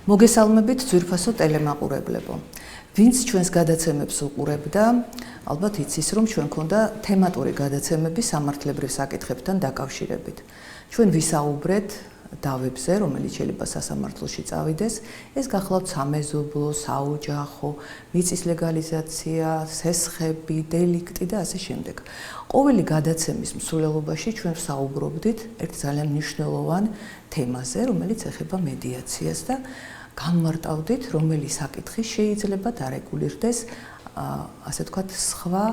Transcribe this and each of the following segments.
მოგესალმებით ძვირფასო ტელემაყურებლებო. ვინც ჩვენს გადაცემებს უყურებდა, ალბათ იცის, რომ ჩვენ ქონდა თემატური გადაცემები სამართლებრივ საკითხებთან დაკავშირებით. ჩვენ ვისაუბრეთ დავებზე, რომელიც შეიძლება სასამართლოში წავიდეს, ეს გახლავთ სამეზობლო, საოჯახო, მიწის ლეგალიზაცია, სესხები, დელიქტი და ასე შემდეგ. ყოველი გადაცემის მსვლელობაში ჩვენ ვსაუბრობდით ერთ ძალიან მნიშვნელოვან თემაზე, რომელიც ეხება მედიაციას და განმარტავდით, რომელი საკითხი შეიძლება დარეგულირდეს, ასე ვთქვათ, სხვა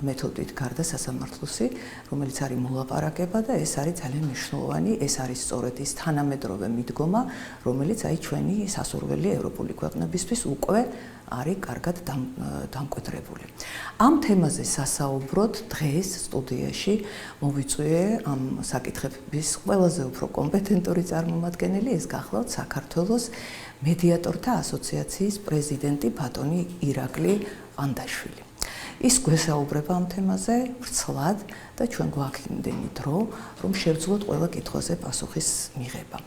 მეთოდით გარდა სასამართლოსი, რომელიც არის მოლაპარაკება და ეს არის ძალიან მნიშვნელოვანი, ეს არის სწორედ ის თანამედროვე მიდგომა, რომელიც ჩვენი სასურველი ევროპული ქვეყნებისთვის უკვე არის კარგად დამკვიდრებული. ამ თემაზე სასაუბროდ დღეს სტუდიაში მოვიწვიე ამ საკითხების ყველაზე უფრო კომპეტენტური წარმომადგენელი, ეს გახლავთ საქართველოს მედიატორთა ასოციაციის პრეზიდენტი ბატონი ირაკლი ყანდაშვილი. ის გვესაუბრება ამ თემაზე ვრცლად და ჩვენ გვაქვს იმდენი დრო, რომ შევძლოთ ყველა კითხვაზე პასუხის მიღება.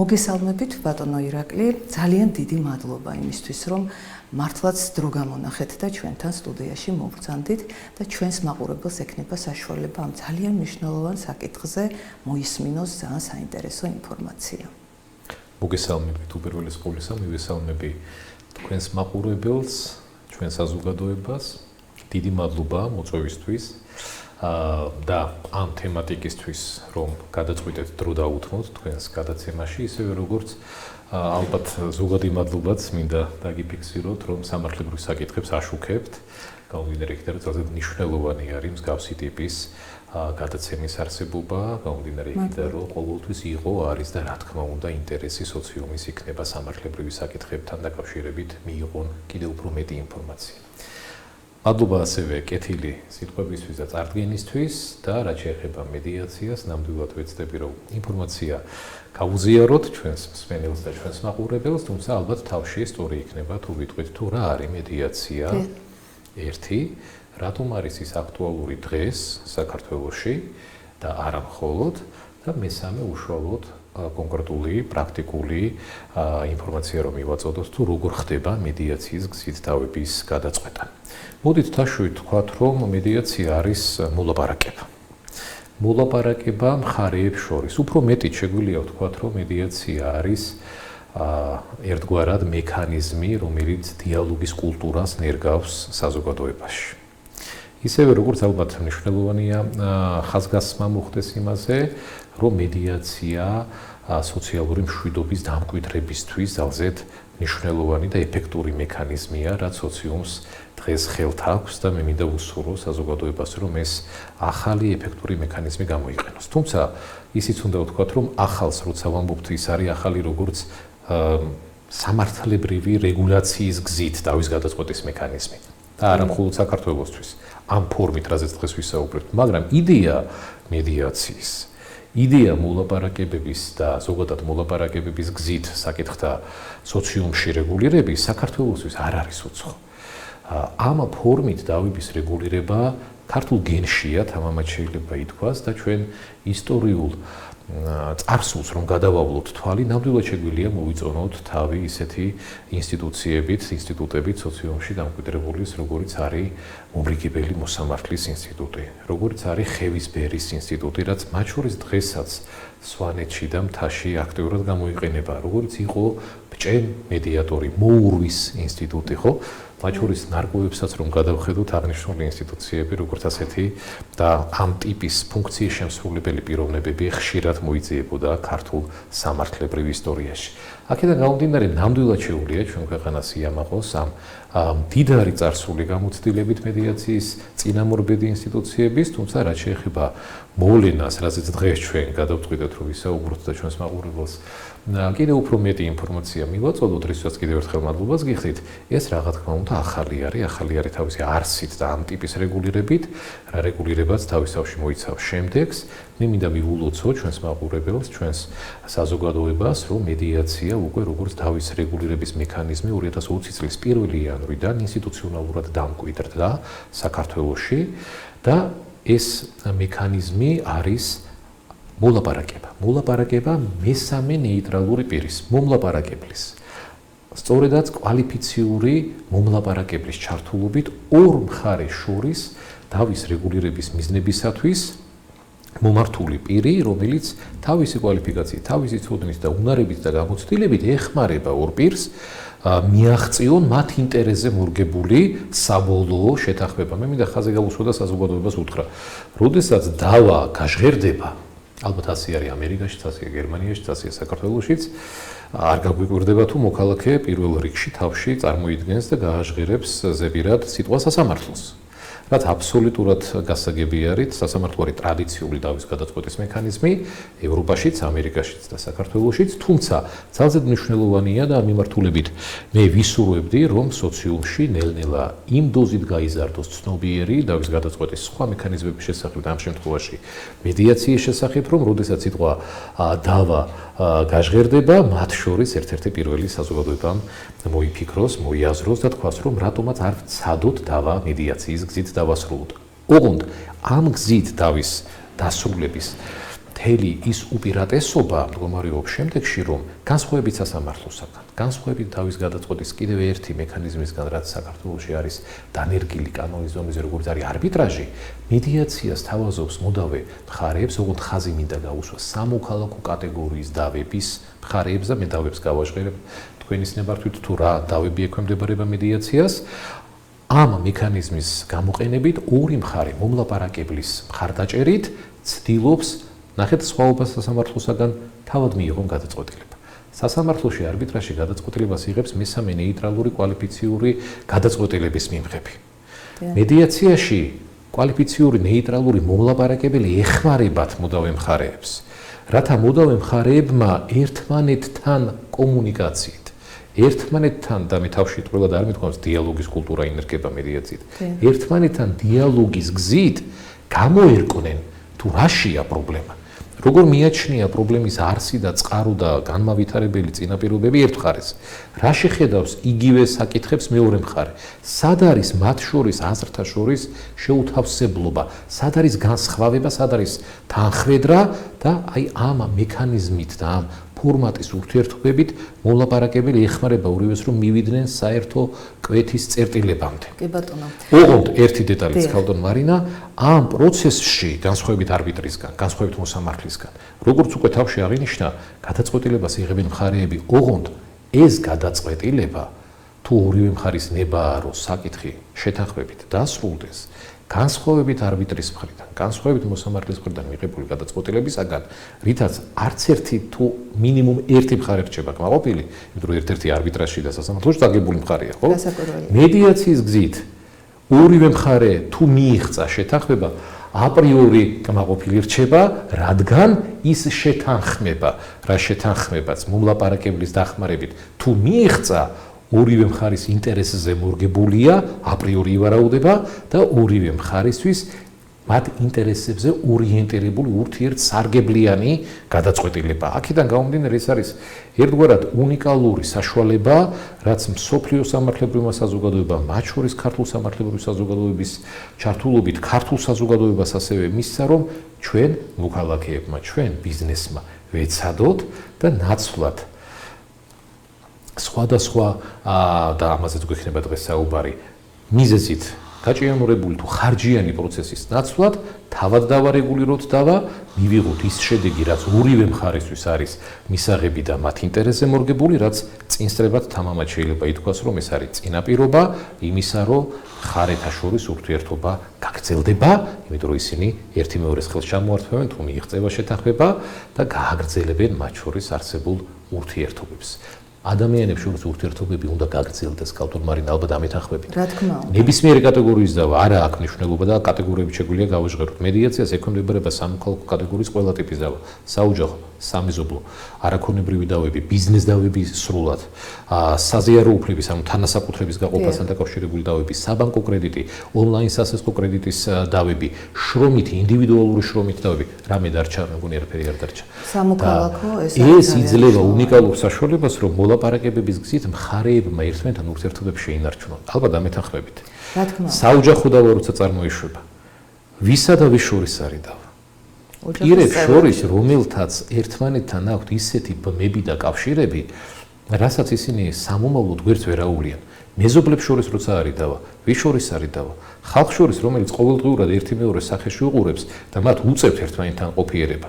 მოგესალმებით ბატონო ირაკლი, ძალიან დიდი მადლობა იმისთვის, რომ მართლაც დრო გამონახეთ და ჩვენთან სტუდიაში მოვბრძანდით და ჩვენს მაყურებელს ექნება საშუალება ამ ძალიან მნიშვნელოვან საკითხზე მოისმინოს ძალიან საინტერესო ინფორმაცია. მოგესალმებით უპირველეს ყოვლისა, მივესალმები თქვენს მაყურებელს, ჩვენ საზოგადოებას. დიდი მადლობა მოწვევისთვის და ამ თემატიკისთვის, რომ გადაწყვიტეთ დრო დაუთმოთ თქვენს გადაცემაში, ისევე როგორც ალბათ ზოგადი მადლობაც მინდა დაგიფიქსიროთ, რომ სამართლებრივ საკითხებს აშუქებთ. გამომდინარე იქიდან, რომ ძალიან მნიშვნელოვანი არის მსგავსი ტიპის გადაცემის არსებობა, გამომდინარე იქიდან, რომ ყოველთვის იყო, არის და რა თქმა უნდა ინტერესი სოციუმის იქნება სამართლებრივი საკითხებთან დაკავშირებით მიიღონ კიდევ უფრო მეტი ინფორმაცია. მადლობა ასევე კეთილი სიტყვებისთვის და წარდგენისთვის და რაც შეეხება მედიაციას, ნამდვილად ვეცდები, რომ ინფორმაცია გავუზიაროთ ჩვენს მსმენელს და ჩვენს მაყურებელს, თუმცა ალბათ თავში სწორი იქნება თუ ვიტყვით თუ რა არის მედიაცია. ერთი, რატომ არის ის აქტუალური დღეს საქართველოში და არა მხოლოდ და მესამე უშუალოდ კონკრეტული, პრაქტიკული ინფორმაცია რომ მივაწოდოთ თუ როგორ ხდება მედიაციის გზით დავების გადაწყვეტა. მოდით თაშვით ვთქვათ, რომ მედიაცია არის მოლაპარაკება. მოლაპარაკება მხარეებს შორის. უფრო მეტიც შეგვიძლია ვთქვათ, რომ მედიაცია არის ერთგვარად მექანიზმი, რომელიც დიალოგის კულტურას ნერგავს საზოგადოებაში. ისევე როგორც ალბათ მნიშვნელოვანია ხაზგასმა მოხდეს იმაზე, რომ მედიაცია სოციალური მშვიდობის დამკვიდრებისთვის ძალზედ მნიშვნელოვანი და ეფექტური მექანიზმია, რაც სოციუმს დღეს ხელთ აქვს და მე მინდა ვუსურვო საზოგადოებას, რომ ეს ახალი ეფექტური მექანიზმი გამოიყენოს. თუმცა ისიც უნდა ვთქვათ, რომ ახალს როცა ვამბობთ, ის არის ახალი როგორც სამართლებრივი რეგულაციის გზით დავის გადაწყვეტის მექანიზმი და არა მხოლოდ საქართველოსთვის. ამ ფორმით, რაზეც დღეს ვისაუბრებთ, მაგრამ იდეა მედიაციის, იდეა მოლაპარაკებების და ზოგადად მოლაპარაკებების გზით საკითხთა სოციუმში რეგულირების საქართველოსთვის არ არის უცხო. ამ ფორმით დავების რეგულირება ქართულ გენშია, თამამად შეიძლება ითქვას და ჩვენ ისტორიულ წარსულს რომ გადავავლოთ თვალი, ნამდვილად შეგვიძლია მოვიწონოთ თავი ისეთი ინსტიტუტებით სოციუმში დამკვიდრებული, როგორიც არის მომრიგებელი მოსამართლის ინსტიტუტი, როგორიც არის ხევისბერის ინსტიტუტი, რაც მათ შორის დღესაც სვანეთში და მთაში აქტიურად გამოიყენება, როგორც იყო ბჭენ მედიატორი, მოურვის ინსტიტუტი, ხო? მათ შორის ნარკვევებსაც რომ გადავხედოთ აღნიშნული ინსტიტუციები, როგორც ასეთი და ამ ტიპის ფუნქციის შემსრულებელი პიროვნებები ხშირად მოიძიებოდა ქართულ სამართლებრივ ისტორიაში. აქედან გამომდინარე, ნამდვილად შეუძლია ჩვენ ქვეყანას იამაყოს ამ მდიდარი წარსული გამოცდილებით მედიაციის წინამორბედი ინსტიტუციების, თუმცა რაც შეეხება მოვლენას, რაზეც დღეს ჩვენ გადავწყვიტეთ რომ ვისაუბროთ და ჩვენს მაყურებელს კიდევ უფრო მეტი ინფორმაცია მივაწოდოთ, რისთვისაც კიდევ ერთხელ მადლობას გიხდით. ეს რა თქმა უნდა ახალი არის თავისი არსით და ამ ტიპის რეგულირებით, რა რეგულირებაც თავის თავში მოიცავს შემდეგს. მე მინდა მივულოცო ჩვენს მაყურებელს, ჩვენს საზოგადოებას, რომ მედიაცია უკვე როგორც თავის რეგულირების მექანიზმი 2020 წლის 1 იანვრიდან ინსტიტუციონალურად დამკვიდრდა საქართველოში და ეს მექანიზმი არის მოლაპარაკება მესამე ნეიტრალური პირის, მომლაპარაკებლის. სწორედაც კვალიფიციური მომლაპარაკებლის ჩართულობით ორ მხარეს შორის დავის რეგულირების მიზნებისათვის მომართული პირი, რომელიც თავისი კვალიფიკაციით, თავისი ცოდნით და უნარებით და გამოცდილებით ეხმარება ორ პირს მიაღწიონ მათ ინტერესზე მორგებული საბოლოო შეთანხმება. მე მინდა ხაზზე გავუსვა და საზოგადოებას უთხრა, როდესაც დავა გაჟღერდება, ალბათ ასე არის ამერიკაშიც, ასეა გერმანიაშიც, ასეა საქართველოშიც, არ გაგვიკვირდება თუ მოქალაქე პირველ რიგში თავში წარმოიდგენს და გააჟღერებს ზებირად სიტყვა სასამართლოს. რაც აბსოლუტურად გასაგები არის, სასამართლო არის ტრადიციული დავის გადაწყვეტის მექანიზმი ევროპაშიც, ამერიკაშიც და საქართველოშიც, თუმცა ძალზე მნიშვნელოვანია და ამ მიმართულებით მე ვისურვებდი, რომ სოციუმში ნელ-ნელა იმ დოზით გაიზარდოს ცნობიერი დავის გადაწყვეტის სხვა მექანიზმების შესახებ, ამ შემთხვევაში მედიაციის შესახებ, რომ როდესაც სიტყვა დავა გაჟღერდება, მათ შორის ერთ-ერთი პირველი საზოგადოებამ მოიფიქროს, მოიაზროს და თქვას, რომ რატომაც არ ვცადოთ დავა მედიაციის გზით დავასრულოთ. ოღონდ ამ გზით დავის დასრულების მთელი ის უპირატესობა მდგომარეობს შემდეგში, რომ განსხვავებით სასამართლოსაგან, განსხვავებით დავის გადაწყვეტის კიდევ ერთი მექანიზმისგან, რაც საქართველოში არის დანერგილი კანონის დონეზე, როგორც არის არბიტრაჟი, მედიაციას თავაზობს მოდავე მხარეებს, ოღონდ ხაზი მინდა გაუსვა სამოქალაქო კატეგორიის დავების მხარეებს და მე დავებს გავაჟღერებ თქვენის ნებართვით თუ რა დავები ექვემდებარება მედიაციას. ამ მექანიზმის გამოყენებით ორი მხარე მომლაპარაკებლის მხარდაჭერით ცდილობს ნახეთ სხვაობას სასამართლოსაგან თავად მიიღონ გადაწყვეტილება. სასამართლოში არბიტრაჟი გადაწყვეტილებას იღებს მესამე ნეიტრალური კვალიფიციური გადაწყვეტილების მიმღები. მედიაციაში კვალიფიციური ნეიტრალური მომლაპარაკებელი ეხმარებათ მოდავე მხარეებს, რათა მოდავე მხარეებმა ერთმანეთთან კომუნიკაციით ერთმანეთთან და მე თავში ყველად არ მithქვამს დიალოგის კულტურა ინერგება მედიაციით. ერთმანეთთან დიალოგის გზით გამოერკვნენ თუ რაშია პრობლემა. როგორ მიაჩნია პრობლემის არსი და წყარო და განმავითარებელი წინაპირობები ერთ მხარეს. რა შეხედავს იგივე საკითხებს მეორე მხარე. სად არის მათ შორის აზრთა შორის შეუთავსებლობა, სად არის განსხვავება, სად არის თანხმედრა და აი ამ მექანიზმით და ამ ფორმატის ურთიერთობებით მომლაპარაკებელი ეხმარება ორივეს რომ მივიდნენ საერთო კვეთის წერტილებამდე. კი ბატონო. ოღონდ ერთი დეტალიც ქალდონ მარინა, ამ პროცესში განსხვავებით არბიტრისგან, განსხვავებით მოსამართლისგან, როგორც უკვე თავში აღინიშნა, გადაწყვეტილებას იღებენ მხარეები, ოღონდ ეს გადაწყვეტილება თუ ორივე მხარის ნებაა რომ საკითხი შეთანხმებით დასრულდეს, განსხვავებით არბიტრის მხრიდან, განსხვავებით მოსამართლის მხრიდან მიღებული გადაწყვეტილებისაგან, რითაც არც ერთი თუ მინიმუმ ერთი მხარე რჩება კმაყოფილი, იმიტომ რომ ერთ-ერთი არბიტრაჟში და სასამართლოში დაგებული მხარეა, ხო? მედიაციის გზით ორივე მხარე თუ მიიღწა შეთანხმება, აპრიორი კმაყოფილი რჩება, რადგან ის შეთანხმება, რა შეთანხმებაც მომლაპარაკებლის დახმარებით თუ მიიღწა ორივე მხარის ინტერესზე მორგებულია, აპრიორი ივარაუდება და ორივე მხარისთვის მათ ინტერესებზე ორიენტირებული ურთიერთსარგებლიანი გადაწყვეტილება. აქედან გამომდინარე ეს არის ერთგვარად უნიკალური საშუალება, რაც მსოფლიო სამართლებრივმა საზოგადოებამ, მათ შორის ქართულ სამართლებრივ საზოგადოების ჩართულობით ქართულ საზოგადოებას ასევე მისცა, რომ ჩვენ მოქალაქეებმა, ჩვენ ბიზნესმა ვეცადოთ და ნაცვლად სხვადასხვა და ამაზეც გვექნება დღეს საუბარი მიზეზით გაჭიანურებული თუ ხარჯიანი პროცესის ნაცვლად თავად დავარეგულიროთ დავა, მივიღოთ ის შედეგი, რაც ორივე მხარესთვის არის მისაღები და მათ ინტერესზე მორგებული, რაც წინსწრებად თამამად შეიძლება ითქვას, რომ ეს არის წინაპირობა იმისა, რომ მხარეთა შორის ურთიერთობა გაგრძელდება, იმიტომ რომ ისინი ერთი მეორეს ხელს ჩამოართმევენ, თუ მიიღწევა შეთანხმება და გააგრძელებენ მათ შორის არსებულ ურთიერთობებს. ადამიანებს შორის ურთიერთობები უნდა გაგრძელდეს, ქალთურ მარინ ალბათ ამეთანხმებით. რა თქმა უნდა. ნებისმიერი კატეგორიის დავა არა აქვს მნიშვნელობა და კატეგორიები შეგვიძლია გავაჟღეროთ. მედიაციას ექვემდებარება სამოქალაქო კატეგორიის ყველა ტიპის დავა. საოჯახო, სამეზობლო, არაქონებრივი დავები, ბიზნეს დავები სრულად, საზიარო უფლების, ანუ თანასაკუთრების გაყოფასთან დაკავშირებული დავები, საბანკო კრედიტი, ონლაინ სასესხო კრედიტის დავები, შრომითი, ინდივიდუალური შრომითი დავები, რამე დარჩა, მეგონი არაფერი არ დარჩა. სამოქალაქო ეს იძლევა უნიკალურ საშუალებას, რომ მოლაპარაკებების გზით მხარეებმა ერთმანეთთან ურთიერთობებს შეინარჩუნონ. ალბათ ამეთანხმებით. რა თქმა უნდა. საოჯახო დავა როცა წარმოიშვება, ვისა და ვის შორის არის დავა? პირებს შორის, რომელთაც ერთმანეთთან აქვთ ისეთი ბმები და კავშირები, რასაც ისინი სამომავლოდ გვერდს ვერ აუვლიან. მეზობლებს შორის როცა არის დავა, ვის შორის არის დავა? ხალხს შორის, რომელიც ყოველდღიურად ერთი მეორე სახეში უყურებს და მათ უწევთ ერთმანეთთან ყოფიერება.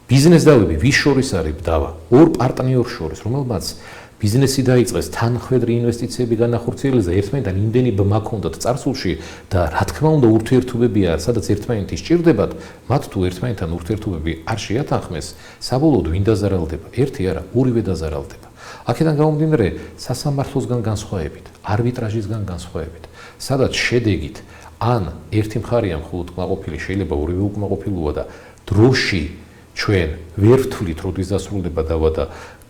ბიზნეს დავები ვის შორის არის დავა? ორ პარტნიორს შორის, რომელმაც ბიზნესი დაიწყეს თანხმედრი ინვესტიციები განახორციელეს და ერთმანეთთან იმდენი ბმა ჰქონდათ წარსულში და რა თქმა უნდა ურთიერთობებია, სადაც ერთმანეთი სჭირდებათ, მათ თუ ერთმანეთთან ურთიერთობები არ შეათანხმეს, საბოლოოდ ვინ დაზარალდება? ერთი არა, ორივე დაზარალდება. აქედან გამომდინარე, სასამართლოსგან განსხვავებით, არბიტრაჟისგან განსხვავებით, სადაც შედეგით ან ერთი მხარეა მხოლოდ კმაყოფილი, შეიძლება ორივე უკმაყოფილოა და დროში ჩვენ ვერ ვთვლით, როდის დასრულდება დავა და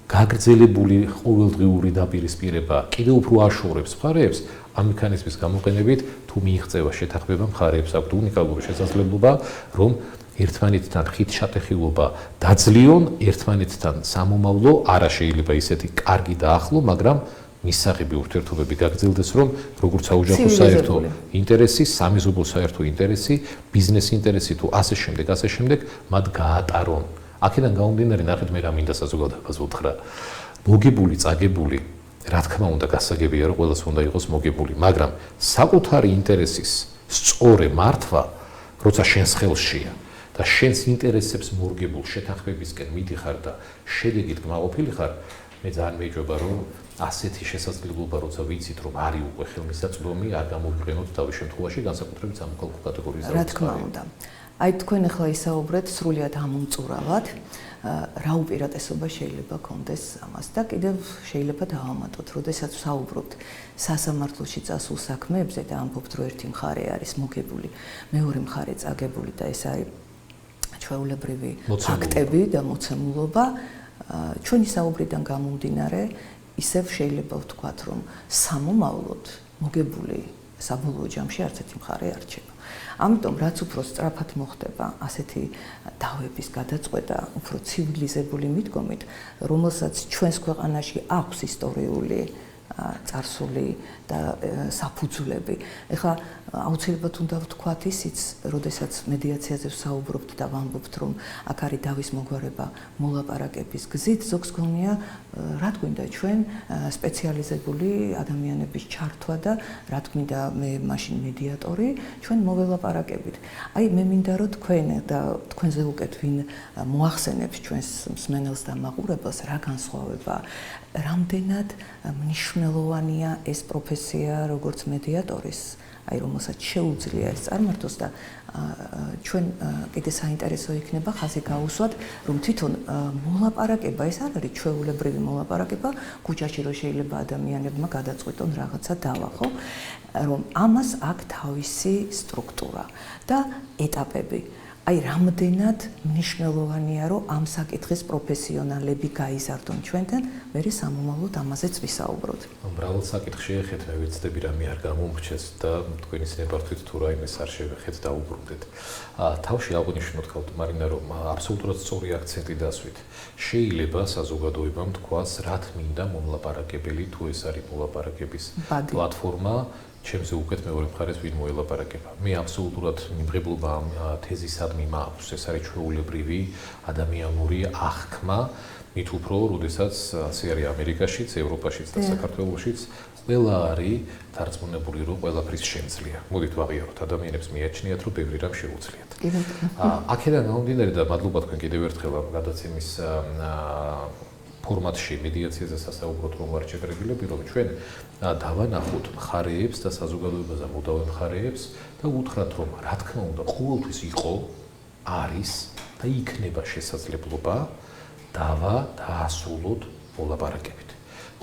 გაგრძელებული ყოველდღიური დაპირისპირება კიდევ უფრო აშუღებს მხარეებს, ამ მექანიზმის გამოყენებით თუ მიიღწევა შეთანხმება მხარეებს აქვთ უნიკალური შესაძლებლობა, რომ ერთმანეთთან ხით შეთანხმება დაძლიონ, ერთმანეთთან სამომავლო არა შეიძლება ისეთი კარგი და ახლო, მაგრამ მისაღები ურთიერთობები გაგრძელდეს, რომ როგორც საოჯახო საერთო ინტერესი, სამეზობლო საერთო ინტერესი, ბიზნეს ინტერესი თუ ასე შემდეგ, მათ გაატარონ. აქედან გამომდინარე, ნახეთ მე რა მინდა საზოგადოებას ვუთხრა. მოგებული, წაგებული, რა თქმა უნდა, გასაგებია, რომ ყველას უნდა იყოს მოგებული, მაგრამ საკუთარი ინტერესის სწორი მართვა, როცა შენს ხელშია და შენს ინტერესებს მორგებულ შეთანხმებისკენ მიდიხარ და შედეგით კმაყოფილი ხარ, მე ძალიან მეჯობა, რომ ასეთი შესაძლებლობა, როცა ვიცით, რომ არის უკვე ხელმისაწვდომი, არ გამოვიყენოთ თავის შემთხვევაში, განსაკუთრებით სამოქალაქო კატეგორიის რა თქმა უნდა. აი თქვენ ახლა ისაუბრეთ სრულიად ამომწურავად, რა უპირატესობა შეიძლება კონდეს ამას და კიდევ შეიძლება დავამატოთ, როდესაც ვსაუბრობთ სასამართლოში წასულ საქმეებზე და ამბობთ, რომ ერთი მხარე არის მოგებული, მეორე მხარე წაგებული და ეს არის ჩვეულებრივი ფაქტები და მოცემულობა, ჩვენი საუბრიდან გამომდინარე, ისევ შეიძლება ვთქვათ, რომ სამომავლოდ მოგებული საბოლოო ჯამში არც ერთი მხარე არ რჩება. ამიტომ რაც უფრო სწრაფად მოხდება ასეთი დავების გადაწყვეტა, უფრო ცივილიზებული მიდგომით, რომელსაც ჩვენს ქვეყანაში აქვს ისტორიული წარსული და საფუძვლები. ეხლა აუცილებლად უნდა ვთქვათ ისიც, როდესაც მედიაციაზე ვსაუბრობთ და ვამბობთ, რომ აქ არის დავის მოგვარება მოლაპარაკების გზით, ზოგს გონია, რა გვინდა ჩვენ სპეციალიზებული ადამიანების ჩართვა და რა გვინდა მე მაშინ მედიატორი, ჩვენ მოველაპარაკებით. აი მე მინდა რომ თქვენ და თქვენზე უკეთ ვინ მოახსენებს ჩვენს მსმენელს და მაყურებელს, რა განსხვავება, რამდენად მნიშვნელოვანია ეს პროფესია როგორც მედიატორის, აი რომელსაც შეუძლია ეს წარმართოს და ჩვენ კიდე საინტერესო იქნება ხაზი გაუსვათ, რომ თვითონ მოლაპარაკება ეს არ არის ჩვეულებრივი მოლაპარაკება, ქუჩაში რომ შეიძლება ადამიანებმა გადაწყვეტონ რაღაცა დავა, ხო? რომ ამას აქვს თავისი სტრუქტურა და ეტაპები. აი რამდენად მნიშვნელოვანია რომ ამ საკითხის პროფესიონალები გაიზარდონ ჩვენთან, მე სამომავლოდ ამაზეც ვისაუბროთ. მრავალ საკითხს შეეხეთ, მე ვიცდები რამე არ გამომრჩეს და თქვენი ნებართვით თუ რაიმეს არ შევეხეთ და უბრუნდეთ. თავში აღნიშნოთ ხალხ მარინა, რომ აბსოლუტურად სწორი აქცენტი დასვით. შეიძლება საზოგადოებამ თქვას, რა მინდა მომლაპარაკებელი თუ ეს არის მოლაპარაკების პლატფორმა. ჩემზე უკეთ მეორე მხარეს ვინ მოელაპარაკება. მე აბსოლუტურად მიმღებლობა ამ თეზისადმი მაქვს. ეს არის ჩვეულებრივი ადამიანური აღქმა, მით უფრო, როდესაც ასე არის ამერიკაშიც, ევროპაშიც და საქართველოშიც, ყველა არის დარწმუნებული, რომ ყველაფრის შემძლია. მოდით ვაღიაროთ, ადამიანებს მიაჩნიათ, რომ ბევრი რამ შეუძლიათ. აქედან გამომდინარე და მადლობა თქვენ კიდევ ერთხელ ამ გადაცემის ფორმატში მედიაციაზე სასაუბროთ რომ ვარ შეგრებილები, რომ ჩვენ დავანახოთ მხარეებს და საზოგადოებაზე მოდავე მხარეებს და უთხრათ, რომ რა თქმა უნდა, ყოველთვის იყო, არის და იქნება შესაძლებლობა დავა დაასრულოთ მოლაპარაკებით.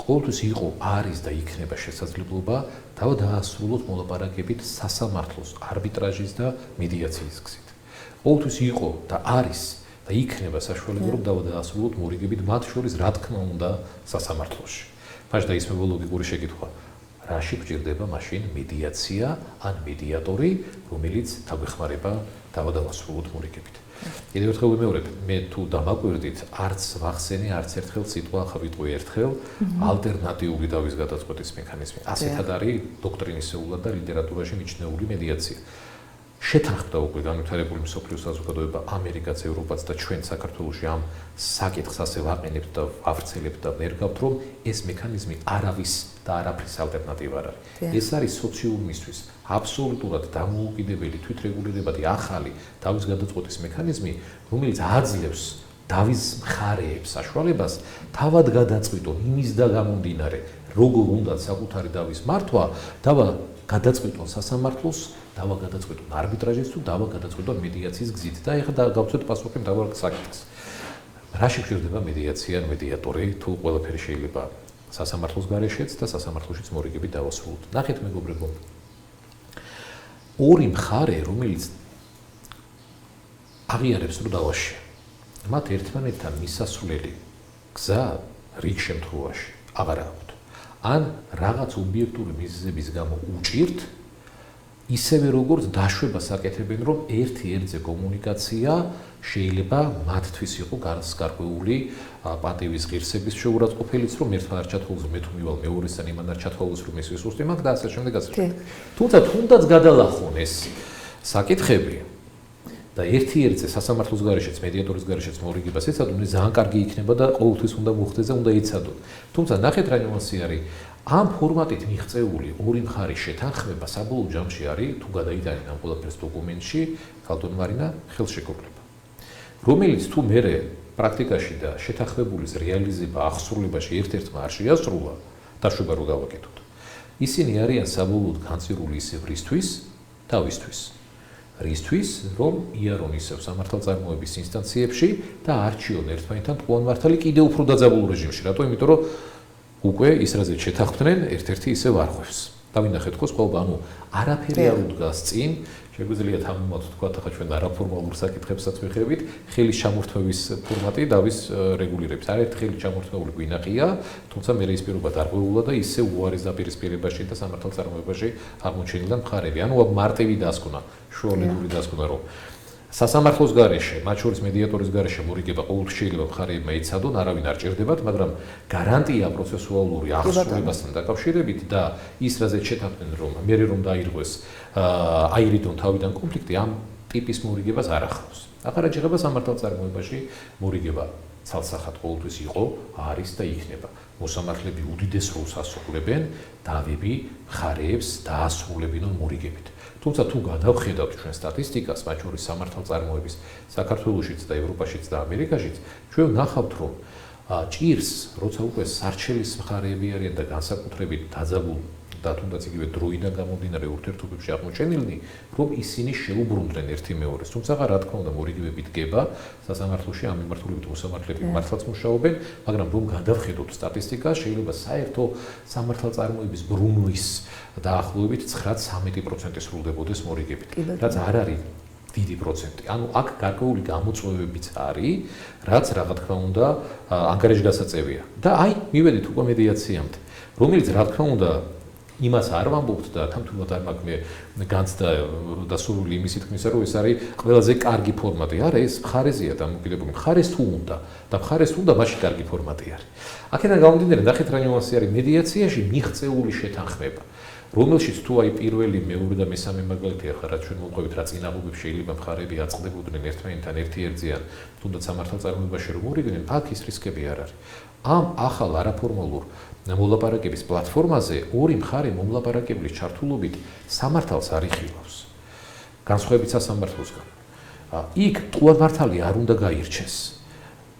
ყოველთვის იყო, არის და იქნება შესაძლებლობა დავა დაასრულოთ მოლაპარაკებით სასამართლოს, არბიტრაჟის და მედიაციის გზით. ყოველთვის იყო და არის და იქნება საშუალება რომ დაასრულოთ მორიგებით მათ შორის რა თქმა უნდა სასამართლოში. მაშინ და ისმება ლოგიკური შეკითხვა, რაში გვჭირდება მაშინ მედიაცია ან მედიატორი, რომელიც დაგვეხმარება დაასრულოთ მორიგებით. კიდევ ერთხელ ვიმეორებ, მე თუ დამაკვირდით, არც ვახსენე, არც ერთხელ სიტყვა ხა ვიტყვი ერთხელ, ალტერნატიული დავის გადაწყვეტის მექანიზმი. ასეთად არის დოქტრინისეულად და ლიტერატურაში მიჩნეული მედიაცია. შეთანხმდა უკვე განვითარებული მსოფლიო საზოგადოება ამერიკაც, ევროპაც და ჩვენ საქართველოში ამ საკითხს ასე ვაყენებთ და ავვრცელებთ და ვერგავთ, რომ ეს მექანიზმი არავის და არაფრის ალტერნატივა არ არის. ეს არის სოციუმისთვის აბსოლუტურად დამოუკიდებელი, თვითრეგულირებადი ახალი დავის გადაწყვეტის მექანიზმი, რომელიც აძლევს დავის მხარეებს საშუალებას თავად გადაწყვიტონ იმის და გამომდინარე, როგორ უნდა საკუთარი დავის მართვა, დავა გადაწყვიტონ სასამართლოს, დავა გადაწყვიტონ არბიტრაჟის თუ დავა გადაწყვიტონ მედიაციის გზით. და ეხლა გავცეთ პასუხი მთავარ საკითხს. რა შეგვიძლია მედიაცია, მედიატორი, თუ ყველაფერი შეიძლება სასამართლოს გარეშეც და სასამართლოშიც მორიგებით დავასრულოთ. ნახეთ მეგობრებო. ორი მხარე, რომელიც აღიარებს რომ დავაში მათ ერთმანეთთან მისასვლელი გზა რიგ შემთხვევაში აღარ აქვთ. ან რაღაც ობიექტური მიზეზების გამო უჭირთ, ისევე როგორც დაშვებას აკეთებენ, რომ ერთი-ერთზე კომუნიკაცია შეიძლება მათთვის იყო გარკვეული პატივის ღირსების შეურაცხყოფელიც, რომ ერთმა არ ჩათვალოს, მე თუ მივალ მეორესთან, იმან არ ჩათვალოს, რომ ეს ვისუსტი მაგ და ასე შემდეგ. თუმცა თუნდაც გადალახონ ეს საკითხები და ერთი-ერთზე სასამართლოს გარეშეც, მედიატორის გარეშეც მორიგებას ეცადონ, ეს ძალიან კარგი იქნება და ყოველთვის უნდა მოხდეს და უნდა ეცადონ. თუმცა ნახეთ რა ნიუანსი არის. ამ ფორმატით მიღწეული ორი მხარის შეთანხმება საბოლოო ჯამში არის, თუ გადაიტანენ ამ ყველაფერს დოკუმენტში, ქალბატონ მარინა, ხელშეკრულება. რომელიც თუ მერე პრაქტიკაში და შეთანხმებულის რეალიზება აღსრულებაში ერთ-ერთმა არ შეასრულა, დაშვება რო გავაკეთოთ. ისინი არიან საბოლოოდ განწირული ისევ რისთვის, თავისთვის. რისთვის, რომ იარონ ისევ სამართალწარმოების ინსტანციებში და არჩიონ ერთმანეთთან მართალი კიდევ უფრო დაძაბულ რეჟიმში. რატო? იმიტომ რომ უკვე ის რაზე შეთანხმდნენ, ერთ-ერთი ისევ არ ხვევს. დავინახეთ ხო სხვაობა, ანუ არაფერი არ უდგას წინ, შეგვიძლია თამამად ვთქვათ, ახლა ჩვენ არაფორმალურ საკითხებსაც ვიხევით, ხელის ჩამორთმევის ფორმატი დავის რეგულირების. არაერთი ხელის ჩამორთმეული გვინახია, თუმცა მე ის პირობა დარღვეულა და ისე უარის დაპირისპირებაში და სამართალწარმოებაში აღმოჩენილ მხარეები. ანუ მარტივი დასკვნა, შუალედური დასკვნა, რომ სასამართლოს გარეშე, მათ შორის მედიატორის გარეშე მორიგება ყოველთვის შეიძლება მხარეებმა იცადონ, არავინ არ ჭირდებათ, მაგრამ გარანტია პროცესუალური აღსრულებასთან დაკავშირებით და ის რაზეც შეთანხმდნენ, რომ მერე რომ დაირღვეს აირიდონ თავიდან კონფლიქტი, ამ ტიპის მორიგებას არ ახლავს. აღარ აჭირება სამართალწარმოებაში მორიგება ცალსახად ყოველთვის იყო, არის და იქნება. მოსამართლეები უდიდეს როლს ასრულებენ დავები მხარეებს დაასრულებინონ მორიგებით. თუმცა თუ გადავხედავთ ჩვენ სტატისტიკას, მათ შორის სამართალწარმოების საქართველოშიც და ევროპაშიც და ამერიკაშიც, ჩვენ ვნახავთ, რომ ჭირს, როცა უკვე სარჩელის მხარეები არიან და განსაკუთრებით დაძაბულ და თუნდაც იგივე დროიდან გამომდინარე ურთიერთობებში აღმოჩენილნი, რომ ისინი შეუბრუნდნენ ერთი მეორეს. თუმცა რა თქმა უნდა, მორიგებები დგება სასამართლოში, ამ მიმართულებით მოსამართლეები მართლაც მუშაობენ, მაგრამ რომ გადავხედოთ სტატისტიკას, შეიძლება საერთო სამართალწარმოების ბრუნვის დაახლოებით 9-13% სრულდებოდეს მორიგებით. რაც არ არის დიდი პროცენტი. ანუ აქ გარკვეული გამოწვევებიც არის, რაც რა თქმა უნდა ანგარიშგასაწევია. და აი, მივედით უკვე მედიაციამდე, რომელიც რა თქმა უნდა იმას არ ვამბობთ და თამთულად არ მაქვს მე განცდა და სურვილი იმის თქმისა, რომ ეს არის ყველაზე კარგი ფორმატი. არა, ეს მხარეზეა დამოკიდებული. მხარეს თუ უნდა და მხარეს თუ უნდა, მაშინ კარგი ფორმატი არის. აქედან გამომდინარე, ნახეთ რა ნიუანსი არის მედიაციაში მიღწეული შეთანხმება, რომელშიც თუ აი პირველი, მეორე და მესამე მაგალითი ახლა რაც ჩვენ მოვყვებით, რა წინაღობებს შეიძლება მხარეები აწყდებოდნენ ერთმანეთთან ერთი-ერთიან, თუნდაც სამართალწარმოებაში რომ მორიგდნენ, აქ ის რისკები არ არის. ამ ახალ არაფორმალურ მოლაპარაკების პლატფორმაზე ორი მხარე მომლაპარაკებლის ჩართულობით სამართალს არ იხილავს. განსხვავებით სასამართლოსგან. იქ მართალი არ უნდა გაირჩეს.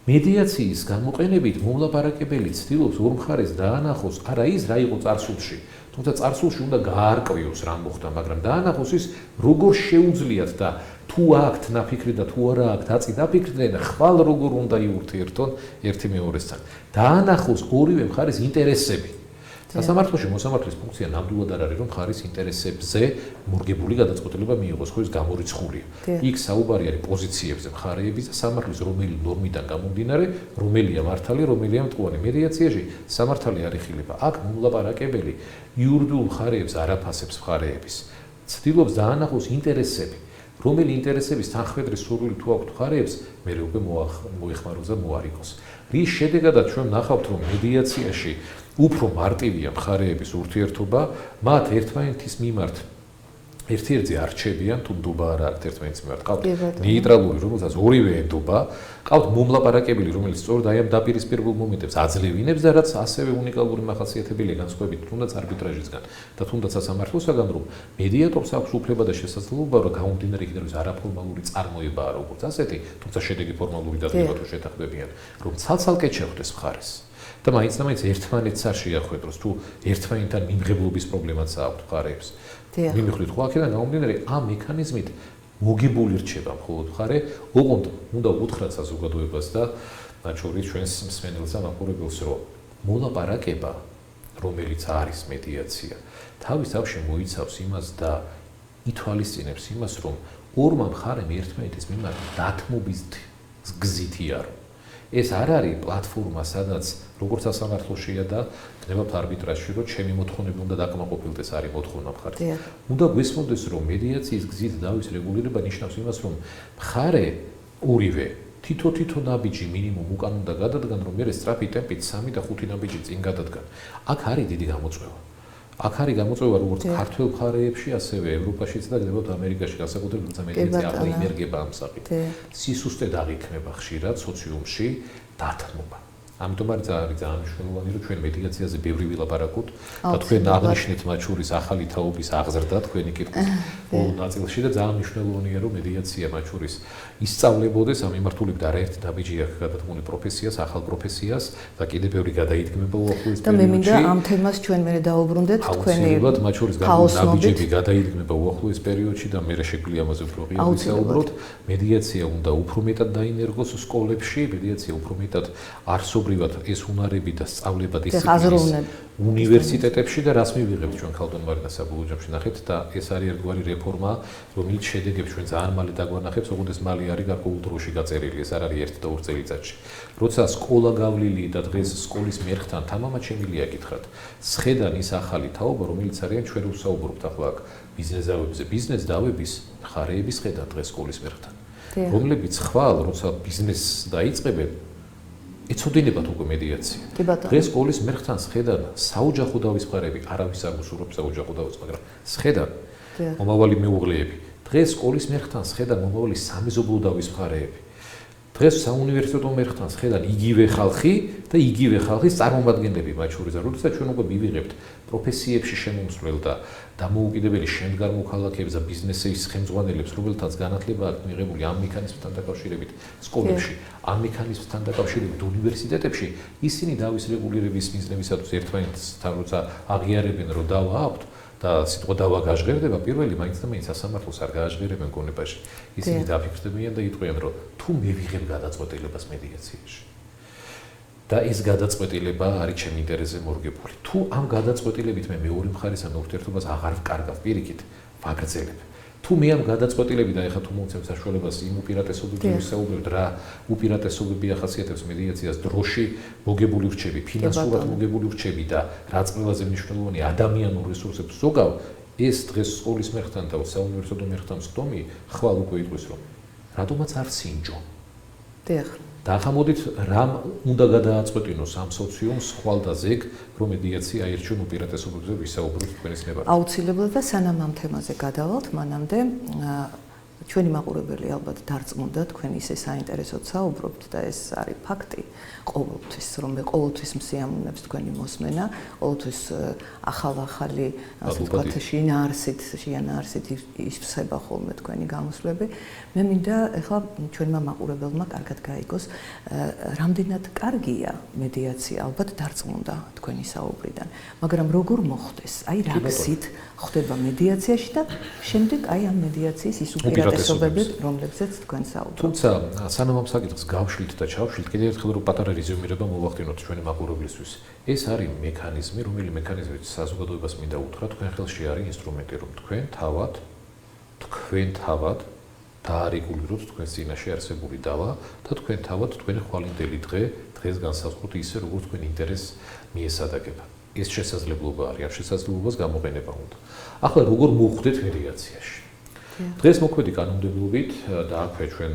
მედიაციის გამოყენებით მომლაპარაკებელი ცდილობს ორ მხარეს დაანახოს, არა ის რა იყო წარსულში, თუმცა წარსულში უნდა გაარკვიოს რა მოხდა, მაგრამ დაანახოს ის როგორ შეუძლიათ და თუ აქვთ ნაფიქრი და თუ არა აქვთ აწი დაფიქრდნენ, ხვალ როგორ უნდა იურთიერთონ ერთი მეორესთან. დაანახოს ორივე მხარის ინტერესები. სასამართლოში მოსამართლის ფუნქცია ნამდვილად არ არის, რომ მხარის ინტერესებზე მორგებული გადაწყვეტილება მიიღოს, ხო ის გამორიცხულია. იქ საუბარი არის პოზიციებზე მხარეების და სამართლის რომელი ნორმიდან გამომდინარე, რომელია მართალი, რომელია მტყუარი. მედიაციაში სამართალი არ იხილება. აქ მომლაპარაკებელი იურიდიულ მხარეებს არ აფასებს მხარეების. ცდილობს დაანახოს ინტერესები. რომელი ინტერესების თანხმედრის სურვილი თუ აქვთ მხარეებს, მე უკვე მოეხმაროს და მოარიგოს. რის შედეგადაც ჩვენ ვნახავთ, რომ მედიაციაში უფრო მარტივია მხარეების ურთიერთობა, მათ ერთმანეთის მიმართ ერთ-ერთი არჩევიან თუ ნდობა არა აქვს ერთმანეთის მიმართ. ყავთ ნეიტრალური, რომელსაც ორივე ენდობა, ყავთ მომლაპარაკებელი, რომელიც სწორედ აი ამ დაპირისპირებულ მომენტებს აძლევინებს და რაც ასევე უნიკალური მახასიათებელია განსხვავებით თუნდაც არბიტრაჟისგან და თუნდაც სასამართლოსგან, რომ მედიატორს აქვს უფლება და შესაძლებლობა, რომ გამომდინარე იქიდან ის არაფორმალური წარმოებაა როგორც ასეთი, თუმცა შედეგი ფორმალური დადგება თუ შეთანხმდებიან, რომ ცალ-ცალკე შეხვდეს მხარეს. და მაინც ერთმანეთს არ შეახვედროს თუ ერთმანეთთან მიმღებლობის პრობლემაც აქვს მხარეებს. მიმიხვდით ხო აქედან გამომდინარე ამ მექანიზმით მოგებული რჩება მხოლოდ მხარე, ოღონდ უნდა უთხრათ საზოგადოებას და მათ შორის ჩვენს მსმენელს და მაყურებელს, რომ მოლაპარაკება, რომელიც არის მედიაცია, თავის თავში მოიცავს იმას და ითვალისწინებს იმას, რომ ორმა მხარემ ერთმანეთის მიმართ დათმობის გზით იარო. ეს არ არის პლატფორმა, სადაც როგორც სასამართლოშია და გნებავთ არბიტრაჟში, რომ ჩემი მოთხოვნები უნდა დაკმაყოფილდეს, არის მოთხოვნა მხარს. უნდა გვესმოდეს, რომ მედიაციის გზით დავის რეგულირება ნიშნავს იმას, რომ მხარე ორივე თითო ნაბიჯი მინიმუმ უკან უნდა გადადგან, რომ მე სწრაფი ტემპით 3 და 5 ნაბიჯი წინ გადადგან. აქ არის დიდი გამოწვევა. აქ არის გამოწვევა როგორც ქართულ მხარეებში, ასევე ევროპაშიც და გნებავთ ამერიკაში, განსაკუთრებით როცა მედიაცია აღიარება ამ საკითხს. სისუსტედ აღიქმება ხშირად სოციუმში დათმობა. ამიტომ არის ძალიან მნიშვნელოვანი, რომ ჩვენ მედიაციაზე ბევრი ვილაპარაკოთ და თქვენ აღნიშნეთ მათ შორის ახალი თაობის აღზრდა თქვენი კითხვის ბოლო ნაწილში და ძალიან მნიშვნელოვანია, რომ მედიაცია მათ შორის ისწავლებოდეს ამ მიმართულებით არაერთი ნაბიჯი აქვს გადადგმული პროფესიას, ახალ პროფესიას და კიდევ ბევრი გადაიდგმება უახლოეს პერიოდში. და მე მინდა ამ თემას ჩვენ მე დავუბრუნდეთ თქვენი მათ შორის ნაბიჯები გადაიდგმება უახლოეს პერიოდში და მე შეგვიძლია ამაზე უფრო ღია ვისაუბროთ. მედიაცია უნდა უფრო მეტად დაინერგოს სკოლებში, მედიაცია უფრო მეტად არსობრივად ეს უნარები და სწავლება დისციპლინის უნივერსიტეტებში და რას მივიღებთ ჩვენ ქალბატონ მარინა საბოლოო ჯამში ნახეთ და ეს არის ერთგვარი რეფორმა, რომელიც შედეგებს ჩვენ ძალიან მალე დაგვანახებს, ოღონდ ეს მალე არის გარკვეულ დროში გაწერილი, ეს არ არის 1 და 2 წელიწადში. როცა სკოლა გავლილი და დღეს სკოლის მერხთან თამამად შემილია გითხრათ, სხედან ის ახალი თაობა, რომელიც არიან ჩვენ ვსაუბრობთ ახლა აქ ბიზნეს დავებზე, ბიზნეს დავების მხარეების ხედავ დღეს სკოლის მერხთან, რომლებიც ხვალ როცა ბიზნესს დაიწყებენ ეცოდინებათ უკვე მედიაცია. დღეს სკოლის მერხთან სხედან საოჯახო დავის მხარეები, არავის არ გუსურვებს საოჯახო დავის, მაგრამ სხედან მომავალი მეუღლეები. დღეს სკოლის მერხთან სხედან მომავალი სამეზობლო დავის მხარეები. დღეს საუნივერსიტეტო მერხთან სხედან იგივე ხალხი და იგივე ხალხის წარმომადგენლები მათ შორის. როდესაც ჩვენ უკვე მივიღებთ პროფესიებში შემომსვლელ და დამოუკიდებელი შემდგარ მოქალაქეებს და ბიზნესის ხელმძღვანელებს, რომელთაც განათლება აქვს მიღებული ამ მექანიზმთან დაკავშირებით სკოლებში, ამ მექანიზმთან დაკავშირებით უნივერსიტეტებში, ისინი დავის რეგულირების მიზნებისათვის ერთმანეთთან როცა აღიარებენ, რომ დავა აქვთ და სიტყვა დავა გაჟღერდება, პირველი მაინც და მაინც სასამართლოს არ გააჟღერებენ გონებაში. ისინი დაფიქრდებიან და იტყვიან, რომ თუ მე ვიღებ გადაწყვეტილებას მედიაციაში და ეს გადაწყვეტილება არის ჩემი ინტერესზე მორგებული. თუ ამ გადაწყვეტილებით მე მეორე მხარესთან ურთიერთობას აღარ ვკარგავ პირიქით, ვაგრძელებ. თუ მე ამ გადაწყვეტილებით და ეხლა თუ მოვცემ საშუალებას იმ უპირატესობებზე ვისაუბრებთ, რა უპირატესობები ახასიათებს მედიაციას, დროში მოგებული რჩები, ფინანსურად მოგებული რჩები და რაც ყველაზე მნიშვნელოვანია, ადამიანურ რესურსებს ზოგავ, ეს დღეს სკოლის მერხთან და საუნივერსიტეტო მერხთან სხდომი ხვალ უკვე იტყვის, რომ რატომაც არ სინჯო. და ახლა მოდით რამ უნდა გადააწყვეტინოს ამ სოციუმს ხვალ და ზეგ, რომ მედიაცია აირჩიონ უპირატესობებზე ვისაუბროთ თქვენის ნებართვით. აუცილებლად და სანამ ამ თემაზე გადავალთ, მანამდე ჩვენი მაყურებელი ალბათ დარწმუნდა თქვენ ისე საინტერესოდ საუბრობთ და ეს არის ფაქტი ყოველთვის, რომ მე ყოველთვის მსიამოვნებს თქვენი მოსმენა, ყოველთვის ახალი ასე ვთქვათ შინაარსით იფსება ხოლმე თქვენი გამოსვლები. მე მინდა ეხლა ჩვენმა მაყურებელმა კარგად გაიგოს, რამდენად კარგია მედიაცია, ალბათ დარწმუნდა თქვენი საუბრიდან, მაგრამ როგორ მოხდეს? აი რა გზით ხდება მედიაციაში და შემდეგ აი ამ მედიაციის ის უპირატესობები, რომლებზეც თქვენ საუბრობთ. თუმცა სანამ ამ საკითხს გავშლით და ჩავშლით, კიდევ ერთხელ რომ პატარა რეზუმირება მოვახდინოთ ჩვენი მაყურებლისთვის. ეს არის მექანიზმი, რომელი მექანიზმით საზოგადოებას მინდა უთხრა, თქვენ ხელში არის ინსტრუმენტი, რომ თქვენ თავად დაარეგულიროთ თქვენს წინაშე არსებული დავა და თქვენ თავად თქვენი ხვალინდელი დღეს განსაზღვროთ ისე, როგორც თქვენ ინტერესს მიესადაგება. ეს შესაძლებლობა არის, ამ შესაძლებლობას გამოყენება უნდა. ახლა როგორ მოვხვდეთ მედიაციაში? დღეს მოქმედი კანონმდებლობით და აქვე ჩვენ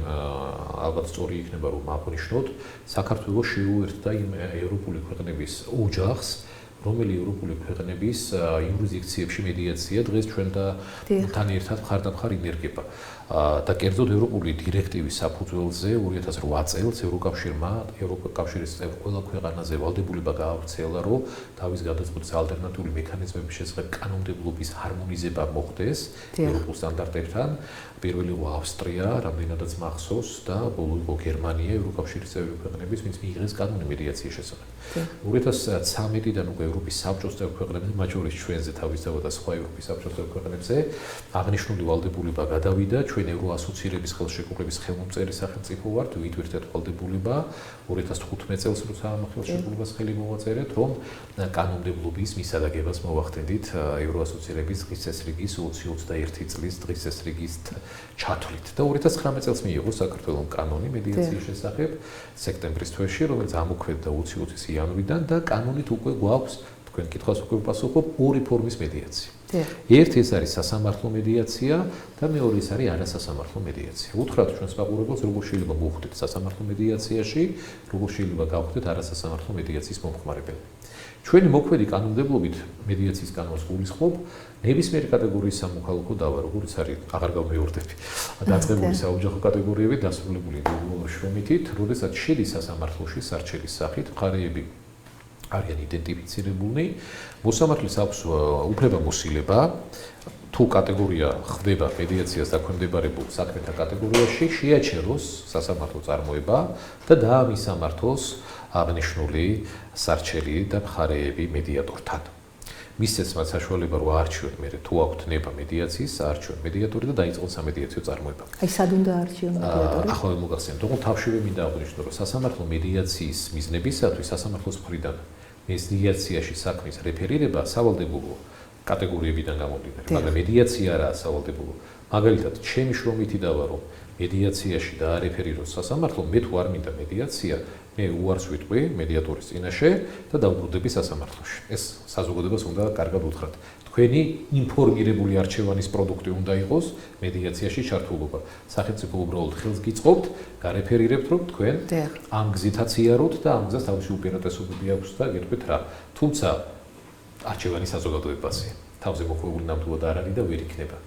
ალბათ სწორი იქნება რომ აღნიშნოთ, საქართველოს შეუერთდა იმ ევროპული ქვეყნების ოჯახს, რომელი ევროპული ქვეყნების იურისდიქციებში მედიაცია დღეს ჩვენთან ერთად მხარდამხარ ინერგება. და კერძოდ ევროპული დირექტივის საფუძველზე 2008 წელს ევროკავშირმა ევროკავშირის წევრ ყველა ქვეყანაზე ვალდებულება გაავრცელა, რომ თავის გადაწყვეტის ალტერნატიული მექანიზმების შესახებ კანონმდებლობის ჰარმონიზება მოხდეს ევროპულ სტანდარტებთან. პირველი იყო ავსტრია, რამდენადაც მახსოვს და ბოლო იყო გერმანია, ევროკავშირის წევრი ქვეყნების, ვინც მიიღეს კანონი მედიაციის შესახებ. 2013-დან უკვე ევროპის საბჭოს წევრ ქვეყნებზე, მათ შორის ჩვენზე თავისთავად და სხვა ევროპის საბჭოს წევრ ქვეყნებზე აღნიშნული ვალდებულება გადავიდა. ჩვენ ევროასოცირების ხელშეკრულების ხელმომწერი სახელმწიფო ვართ, ვიტვირთეთ ვალდებულება 2015 წელს, როცა ამ ხელშეკრულებას ხელი მოვაწერეთ, რომ კანონმდებლობის მისადაგებას მოვახდენდით ევროასოცირების დღის წესრიგის 2021 წლის დღის წესრიგის ჩათვლით. და 2019 წელს მიიღო საქართველოს კანონი მედიაციის შესახებ სექტემბრის თვეში, რომელიც ამოქმედდა 2020 იანვრიდან და კანონით უკვე გვაქვს თქვენ კითხვას უკვე ვპასუხობ ორი ფორმის მედიაცია. ერთი ეს არის სასამართლო მედიაცია და მეორე ეს არის არასასამართლო მედიაცია. უთხრათ ჩვენს მაყურებელს, როგორ შეიძლება მოვხვდეთ სასამართლო მედიაციაში, როგორ შეიძლება გავხდეთ არასასამართლო მედიაციის მომხმარებელი. ჩვენი მოქმედი კანონმდებლობით მედიაციის კანონს გულისხმობ ნებისმიერი კატეგორიის სამოქალაქო დავა, როგორც არის აღარ გამეორდები. დაწყებული საოჯახო კატეგორიები დასრულებული ინდივიდუალური შრომითით, როდესაც შედის სასამართლოში სარჩელის სახით მხარეები არიან იდენტიფიცირებულნი, მოსამართლის აქვს უფლებამოსილება თუ კატეგორია ხდება მედიაციას დაქვემდებარებულ საქმეთა კატეგორიაში, შეაჩეროს სასამართლო წარმოება და დაამისამართოს აღნიშნული სარჩელი და მხარეები მედიატორთან. მისცეს მათ საშუალება რომ აარჩიოთ მე თუ აქვთ ნება მედიაციის, აარჩიოთ მედიატორი და დაიწყოს სამედიაციო წარმოება. აი სად უნდა აარჩიონ მედიატორი? ახლა მოგახსენებთ, თუმცა თავშევე მინდა აღვნიშნო, რომ სასამართლო მედიაციის მიზნებისათვის სასამართლოს მხრიდან მედიაციაში საქმის რეფერირება სავალდებულო კატეგორიებიდან გამომდინარე, მაგრამ მედიაცია არაა სავალდებულო. მაგალითად, ჩემი შრომითი დავა რომ მედიაციაში დაარეფერიროს სასამართლო, მე თუ არ მინდა მედიაცია, მე უარს ვიტყვი მედიატორის წინაშე და დავბრუნდები სასამართლოში. ეს საზოგადოებას უნდა კარგად უთხრათ. თქვენი ინფორმირებული არჩევანის პროდუქტი უნდა იყოს მედიაციაში ჩართულობა. სახელმწიფო უბრალოდ ხელს გიწყობთ, გარეფერირებთ, რომ თქვენ ამ გზითაც იაროთ და ამ გზას თავისი უპირატესობები აქვს და გეტყვით რა. თუმცა არჩევანი საზოგადოებაზე. თავზე მოხვეული ნამდვილად არ არის და ვერ იქნება.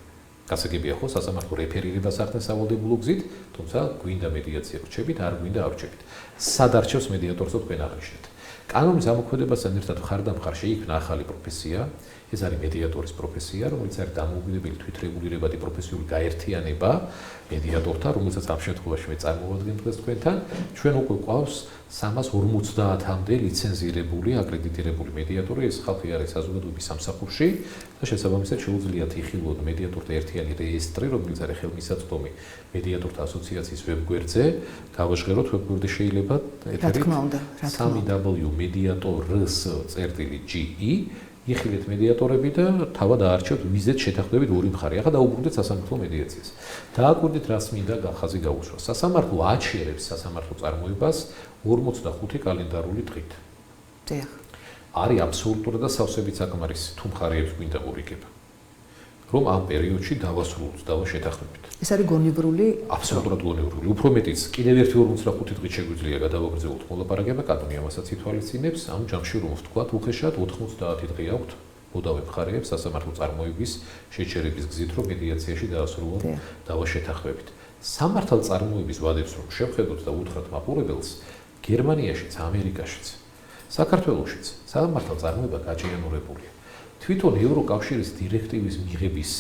გასაგებია ხო სასამართლო რეფერირებას ახდენს სავალდებულო გზით, თუმცა გვინდა მედიაცია ვრჩებით, არ გვინდა არ ვრჩებით. სად არჩევს მედიატორს თქვენ აღნიშნეთ. კანონის ამოქმედებასთან ერთად მხარდამხარ შეიქმნა ახალი პროფესია, ეს არის მედიატორის პროფესია, რომელიც არის დამოუკიდებელი თვითრეგულირებადი პროფესიული გაერთიანება მედიატორთან, რომელსაც ამ შემთხვევაში მე წარმოვადგენ დღეს თქვენთან. ჩვენ უკვე გვყავს 350-მდე ლიცენზირებული, აკრედიტირებული მედიატორი, ეს ხალხი არის საზოგადოების სამსახურში და შესაბამისად შეუძლიათ იხილოთ მედიატორთა ერთიანი რეესტრი, რომელიც არის ხელმისაწვდომი მედიატორთა ასოციაციის ვებგვერდზე. გავაჟღეროთ ვებგვერდი შეიძლება ეთერით www.mediators.ge იხილეთ მედიატორები და თავად აარჩევთ ვიზეთ შეთანხმდებით ორი მხარე. ახლა დაუბრუნდეთ სასამართლო მედიაციას. დააკვირდით რას მინდა ხაზი გაუსვა. სასამართლო აჩერებს სასამართლო წარმოებას 45 კალენდარული დღით. არის აბსოლუტურად და სავსებით საკმარისი თუ მხარეებს გვინდა მორიგება. რომ ამ პერიოდში დავასრულოთ, დავაშეთანხმებით. ეს არის გონივრული? აბსოლუტურად გონივრული. უფრო მეტიც, კიდევ ერთი 45 დღით შეგვიძლია გადავაგრძელოთ მოლაპარაკება, კანონი ამასაც ითვალისწინებს, ამ ჯამში რომ ვთქვათ, უხეშად 90 დღე აქვთ მოდავე მხარეებს სასამართლო წარმოების შეჩერების გზით, რომ მედიაციაში დაასრულოთ, დავაშეთანხმებით. სამართალ წარმოების ვადებს რომ შევხედოთ და უთხრათ მაყურებელს, გერმანიაშიც, ამერიკაშიც, საქართველოშიც სამართალ წარმოება გაჭიანურებულია. თვითონ ევროკავშირის დირექტივის მიღების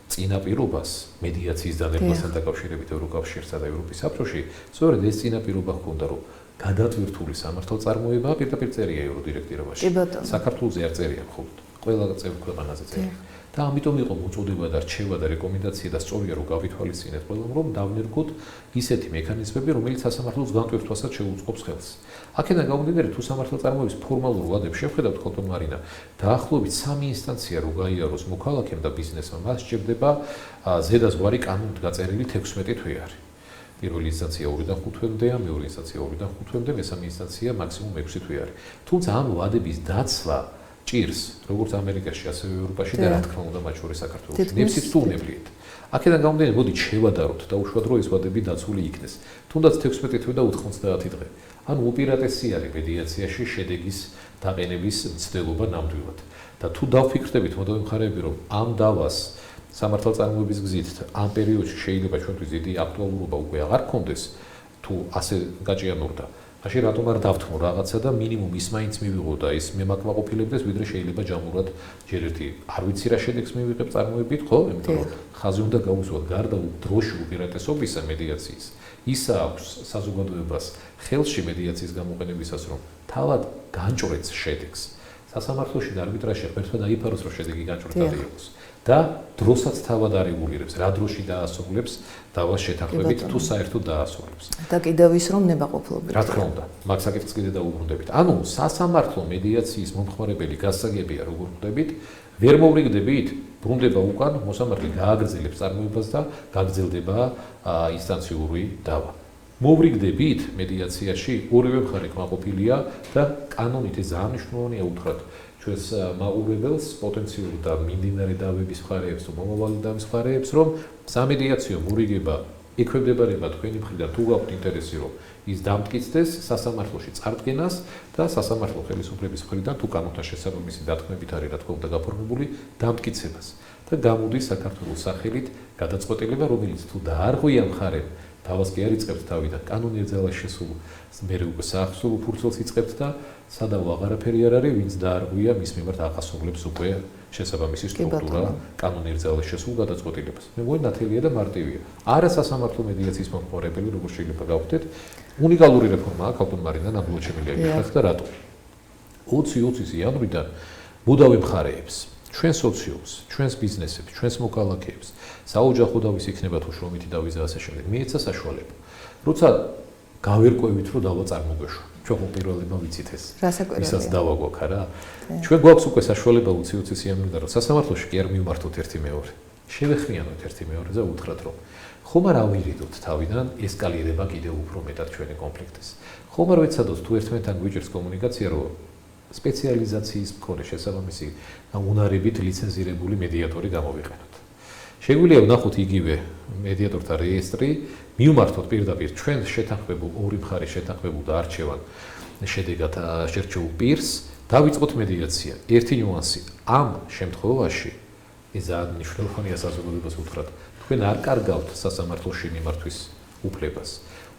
წინაპირობას მედიაციის დანერგვასთან დაკავშირებით ევროკავშირსა და ევროპის საბჭოში, სწორედ ეს წინაპირობა ჰქონდა, რომ გადატვირთული სამართალ წარმოება პირდაპირ წერია ევროდირექტივაში. საქართველოზე არ წერია მხოლოდ, ყველა წევრ ქვეყანაზე წერია. და ამიტომ იყო მოწოდება და რჩევა და რეკომენდაცია და სწორია რომ გავითვალისწინეთ ყველამ, რომ დავნერგოთ ისეთი მექანიზმები, რომელიც სასამართლოს განტვირთვასაც შეუწყობს ხელს. აქედან გამომდინარე, თუ სამართალ წარმოების ფორმალურ ვადებს შევხედავთ, ხოთო მარინა, დაახლოებით 3 ინსტანცია რო გაიაროს მოქალაქემ და ბიზნესმა, მას სჭირდება ზედაზღვარი კანონით გაწერილი 16 თვე არის. პირველი ინსტანცია 2-დან 5 თვემდეა, მეორე ინსტანცია 2-დან 5 თვემდე, მესამე ინსტანცია მაქსიმუმ 6 თვე არის. თუმცა ამ ვადების დაცვა ჭირს, როგორც ამერიკაში, ასევე ევროპაში და რა თქმა უნდა, მათ შორის საქართველოში. ნებსით თუ უნებლიეთ. აქედან გამომდინარე, მოდით შევადაროთ და უშუალოდ რომ ეს ვადები დაცული იქნეს. თუნდაც 16 თვე და 90 დღე. ანუ უპირატესი არის მედიაციაში შედეგის დაყენების მცდელობა ნამდვილად. და თუ დავფიქრდებით მოდავი მხარეები, რომ ამ დავას სამართალწარმოების გზით ამ პერიოდში შეიძლება ჩვენთვის დიდი აქტუალურობა უკვე აღარ გქონდეს, თუ ასე გაჭიანურდა, მაშინ რატომ არ დავთმო რაღაცა და მინიმუმ ის მაინც მივიღო და ის მემაკმაყოფილებდეს, ვიდრე შეიძლება ჯამურად ჯერ ერთი არ ვიცი რა შედეგს მივიღებ წარმოებით, ხო? იმიტომ რომ ხაზი უნდა გაუსვათ გარდა დროში უპირატესობისა მედიაციის. ის აქვს საზოგადოებას ხელში მედიაციის გამოყენებისას, რომ თავად განჭვრეტს შედეგს. სასამართლოში და არბიტრაჟში ერთად დაიფაროს, რომ შედეგი განჭვრეტად იყოს. და დროსაც თავად არეგულირებს, რა დროში დაასრულებს დავას შეთანხმებით, თუ საერთოდ დაასრულებს. და კიდევ ის რომ ნებაყოფლობით. რა თქმა უნდა, მაგ საკითხს კიდე დაუბრუნდებით. ანუ სასამართლო მედიაციის მომხმარებელი გასაგებია, როგორ ხვდებით, ვერ მოვრიგდებით, ბრუნდება უკან, მოსამართლე გააგრძელებს წარმოებას და გაგრძელდება ინსტანციური დავა. მოვრიგდებით მედიაციაში, ორივე მხარე კმაყოფილია და კანონით ეს ძალიან მნიშვნელოვანია უთხრათ ჩვენს მაყურებელს, პოტენციურ და მიმდინარე დავების მხარეებს, მომავალი დავის მხარეებს, რომ სამედიაციო მორიგება ექვემდებარება თქვენი მხრიდან, თუ გაქვთ ინტერესი, რომ ის დამტკიცდეს სასამართლოში წარდგენას და სასამართლო ხელისუფლების მხრიდან, თუ კანონთან შესაბამისი დათქმებით არის, რა თქმა უნდა, გაფორმებული დამტკიცებას. და გამოდის საქართველოს სახელით გადაწყვეტილება, რომელიც თუ დაარღვია მხარემ, თავას კი არ იწყებთ თავიდან, კანონიერ ძალას შესულ, მერე უკვე საახსოვო ფურცელს იწყებთ და სადავო აღარაფერი არ არის, ვინც დაარღვია მის მიმართ აღასრულებს უკვე შესაბამისი სტრუქტურა კანონიერ ძალას შესულ გადაწყვეტილებას. მე მგონი ნათელია და მარტივია. არა სასამართლო მედიაციის მომხმარებელი, როგორც შეიძლება გავხდეთ, უნიკალური რეფორმაა ქალბატონ მარინა ნაბულაჩემელია გიხართ და რატო? 2020 იანვრიდან მუდავი მხარეებს, ჩვენს სოციუმს, ჩვენს ბიზნესებს, ჩვენს მოქალაქეებს, საოჯახო დავის იქნება თუ შრომითი დავის და ასე შემდეგ, მიეცა საშუალება. როცა გავერკვევით, რომ დავა წარმოგვეშვა. ჩვენ პირველებმა ვიცით ეს. ისაც დავა გვაქვს რა. ჩვენ გვაქვს უკვე საშუალება 2020 იანვრიდან, რომ სასამართლოში კი არ მივმართოთ ერთი მეორე. შევეხმიანოთ ერთი მეორეს და უთხრათ, რომ ხომ არ ავირიდოთ თავიდან ესკალირება კიდევ უფრო მეტად ჩვენი კონფლიქტის. ხომ არ ვეცადოთ თუ ერთმანეთთან გვიჭირს კომუნიკაცია, რომ სპეციალიზაციის მქონე შესაბამისი უნარებით ლიცენზირებული მედიატორი გამოვიყენოთ. შეგვიძლია ვნახოთ იგივე მედიატორთა რეესტრი, მივმართოთ პირდაპირ ჩვენ შეთანხმებულ ორი მხარის შეთანხმებულ და არჩევან შედეგად შერჩეულ პირს, დავიწყოთ მედიაცია. ერთი ნიუანსი, ამ შემთხვევაში ეს ძალიან მნიშვნელოვანია საზოგადოებას უთხრათ, თქვენ არ კარგავთ სასამართლოში მიმართვის უფლებას.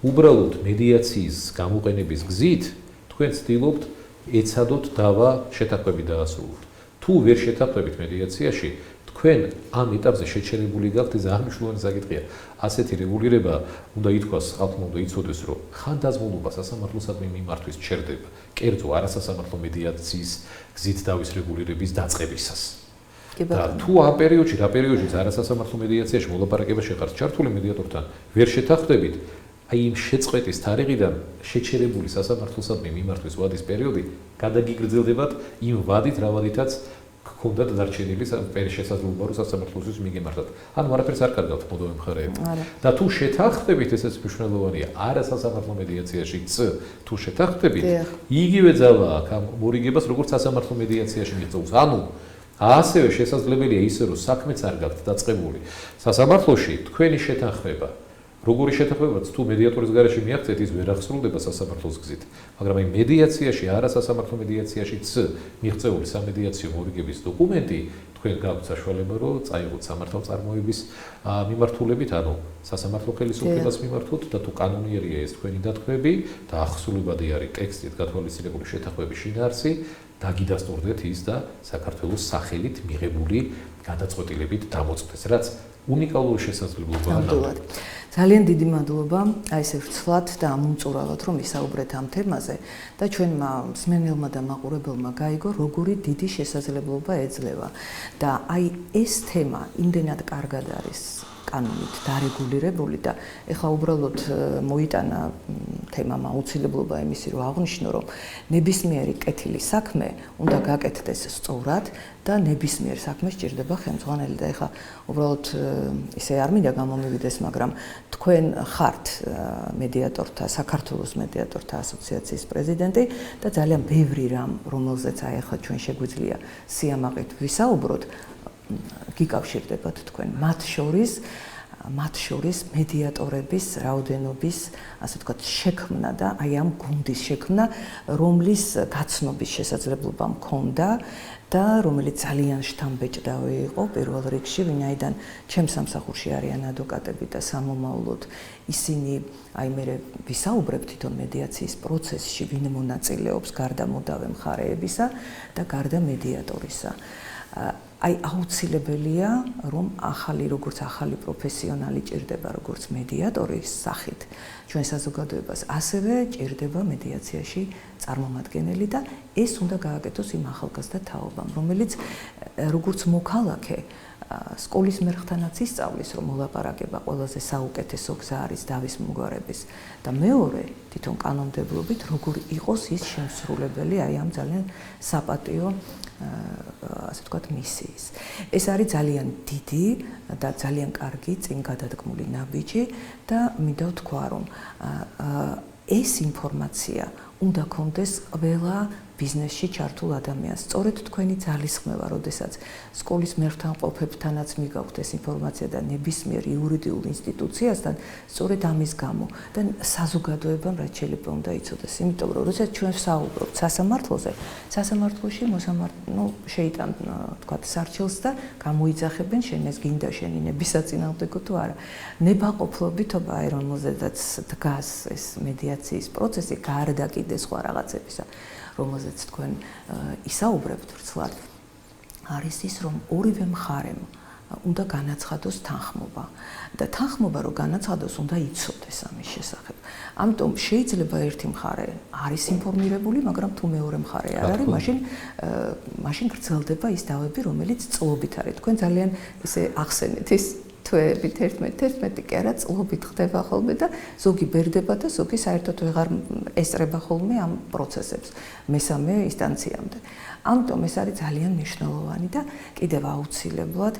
უბრალოდ მედიაციის გამოყენების გზით თქვენ ცდილობთ ეცადოთ დავა შეთანხმებით დაასრულოთ. თუ ვერ შეთანხმებით მედიაციაში, თქვენ ამ ეტაპზე შეჩერებული გაქვთ, ეს ძალიან მნიშვნელოვანი საკითხია. ასეთი რეგულირება უნდა ითქვას, ხალხმა უნდა იცოდეს, რომ ხანდაზმულობა სასამართლოსადმი მიმართვის ჩერდება კერძო არასასამართლო მედიაციის გზით დავის რეგულირების დაწყებისას. და თუ ამ პერიოდში, რა პერიოდშიც არასასამართლო მედიაციაში მოლაპარაკება შეყარს ჩართული მედიატორთან, ვერ შეთანხმდებით, აი იმ შეწყვეტის თარიღიდან შეჩერებული სასამართლოსადმი მიმართვის ვადის პერიოდი გადაგიგრძელდებათ იმ ვადით, რა ვადითაც გქონდათ დარჩენილი შესაძლებლობა, რომ სასამართლოსთვის მიგემართათ. ანუ არაფერს არ კარგავთ მოდავი მხარეები. და თუ შეთანხმდებით, ესეც მნიშვნელოვანია, არასასამართლო მედიაციაში თუ შეთანხმდებით, იგივე ძალა აქვს ამ მორიგებას, როგორც სასამართლო მედიაციაში მიღწევს. ანუ ასევე შესაძლებელია ისე, რომ საქმეც არ გაქვთ დაწყებული სასამართლოში, თქვენი შეთანხმება როგორი შეთანხმებაც თუ მედიატორის გარეშე მიაღწევთ, ის ვერ აღსრულდება სასამართლოს გზით. მაგრამ აი მედიაციაში, არასასამართლო მედიაციაში მიღწეული სამედიაციო მორიგების დოკუმენტი თქვენ გაქვთ საშუალება, რომ წაიღოთ სამართალწარმოების მიმართულებით, ანუ სასამართლო ხელისუფლებას მიმართოთ და თუ კანონიერია ეს თქვენი დათქმები და აღსრულებადი არის ტექსტით გათვალისწინებული შეთანხმების შინაარსი, დაგიდასტურდეთ ის და საქართველოს სახელით მიღებული გადაწყვეტილებით დამოწმდეს, რაც უნიკალური შესაძლებლობაა. ძალიან დიდი მადლობა, აი ესე ვცვლად და ამომწურავად რომ ვისაუბრეთ ამ თემაზე და ჩვენმა მსმენელმა და მაყურებელმა გაიგო, როგორი დიდი შესაძლებლობა ეძლევა და აი ეს თემა იმდენად კარგად არის კანონით დარეგულირებული და ეხლა უბრალოდ მოიტანა თემამ აუცილებლობა იმისი, რომ აღვნიშნო, რომ ნებისმიერი კეთილი საქმე უნდა გაკეთდეს სწორად და ნებისმიერ საქმეს სჭირდება ხელმძღვანელი და ეხლა უბრალოდ ისე არ მინდა გამომივიდეს, მაგრამ თქვენ ხართ მედიატორთა, საქართველოს მედიატორთა ასოციაციის პრეზიდენტი და ძალიან ბევრი რამ, რომელზეც აი ახლა ჩვენ შეგვიძლია სიამაყით ვისაუბროთ, გიკავშირდებათ თქვენ მათ შორის მათ შორის მედიატორების რაოდენობის, ასე ვთქვათ, შექმნა და აი ამ გუნდის შექმნა, რომლის გაცნობის შესაძლებლობა მქონდა და რომელიც ძალიან შთამბეჭდავი იყო პირველ რიგში, ვინაიდან ჩემს სამსახურში არიან ადვოკატები და სამომავლოდ ისინი აი მე ვისაუბრებ თვითონ მედიაციის პროცესში, ვინ მონაწილეობს გარდა მოდავე მხარეებისა და გარდა მედიატორისა. აი აუცილებელია, რომ როგორც ახალი პროფესიონალი ჭირდება, როგორც მედიატორის სახით ჩვენ საზოგადოებას, ასევე ჭირდება მედიაციაში წარმომადგენელი და ეს უნდა გააკეთოს იმ ახალგაზრდა თაობამ, რომელიც როგორც მოქალაქე სკოლის მერხთანაც ისწავლის, რომ მოლაპარაკება ყველაზე საუკეთესო გზა არის დავის მომგვარების და მეორე თვითონ კანონმდებლობით როგორ იყოს ის შემსრულებელი აი ამ ძალიან საპატიო ასე ვთქვათ მისიის. ეს არის ძალიან დიდი და ძალიან კარგი წინ გადადგმული ნაბიჯი და მინდა ვთქვა, რომ ეს ინფორმაცია უნდა კონდეს ყველა ბიზნესში ჩართულ ადამიანს. სწორედ თქვენი ძალისხმევა, როდესაც სკოლის მერხთანყოფებთანაც მიგაქვთ ეს ინფორმაცია და ნებისმიერ იურიდიულ ინსტიტუციასთან, სწორედ ამის გამო და საზოგადოებამ რაც შეიძლება უნდა იცოდეს, იმიტომ რომ როდესაც ჩვენ ვსაუბრობთ სასამართლოზე, სასამართლოში შეიტან თქვათ სარჩელს და გამოიძახებენ შენ ეს გინდა შენინების საწინააღმდეგო თუ არა. ნებაყოფლობითობა აი რომელზედაც დგას ეს მედიაციის პროცესი, გარდა კიდე სხვა რაღაცებისა, რომელზეც თქვენ ისაუბრებთ ვრცლად, არის ის, რომ ორივე მხარემ უნდა განაცხადოს თანხმობა და თანხმობა რომ განაცხადოს, უნდა იცოდეს ამის შესახებ. ამიტომ შეიძლება ერთი მხარე არის ინფორმირებული, მაგრამ თუ მეორე მხარე არ არის, მაშინ გრძელდება ის დავები, რომელიც წლობით არის. თქვენ ძალიან ესე ახსენეთ ის თვეებით 11 კი არა წლობით ხდება ხოლმე და ზოგი ბერდება და ზოგი საერთოდ ვეღარ ესწრება ხოლმე ამ პროცესებს მესამე ინსტანციამდე. ამიტომ ეს არის ძალიან მნიშვნელოვანი და კიდევ აუცილებლად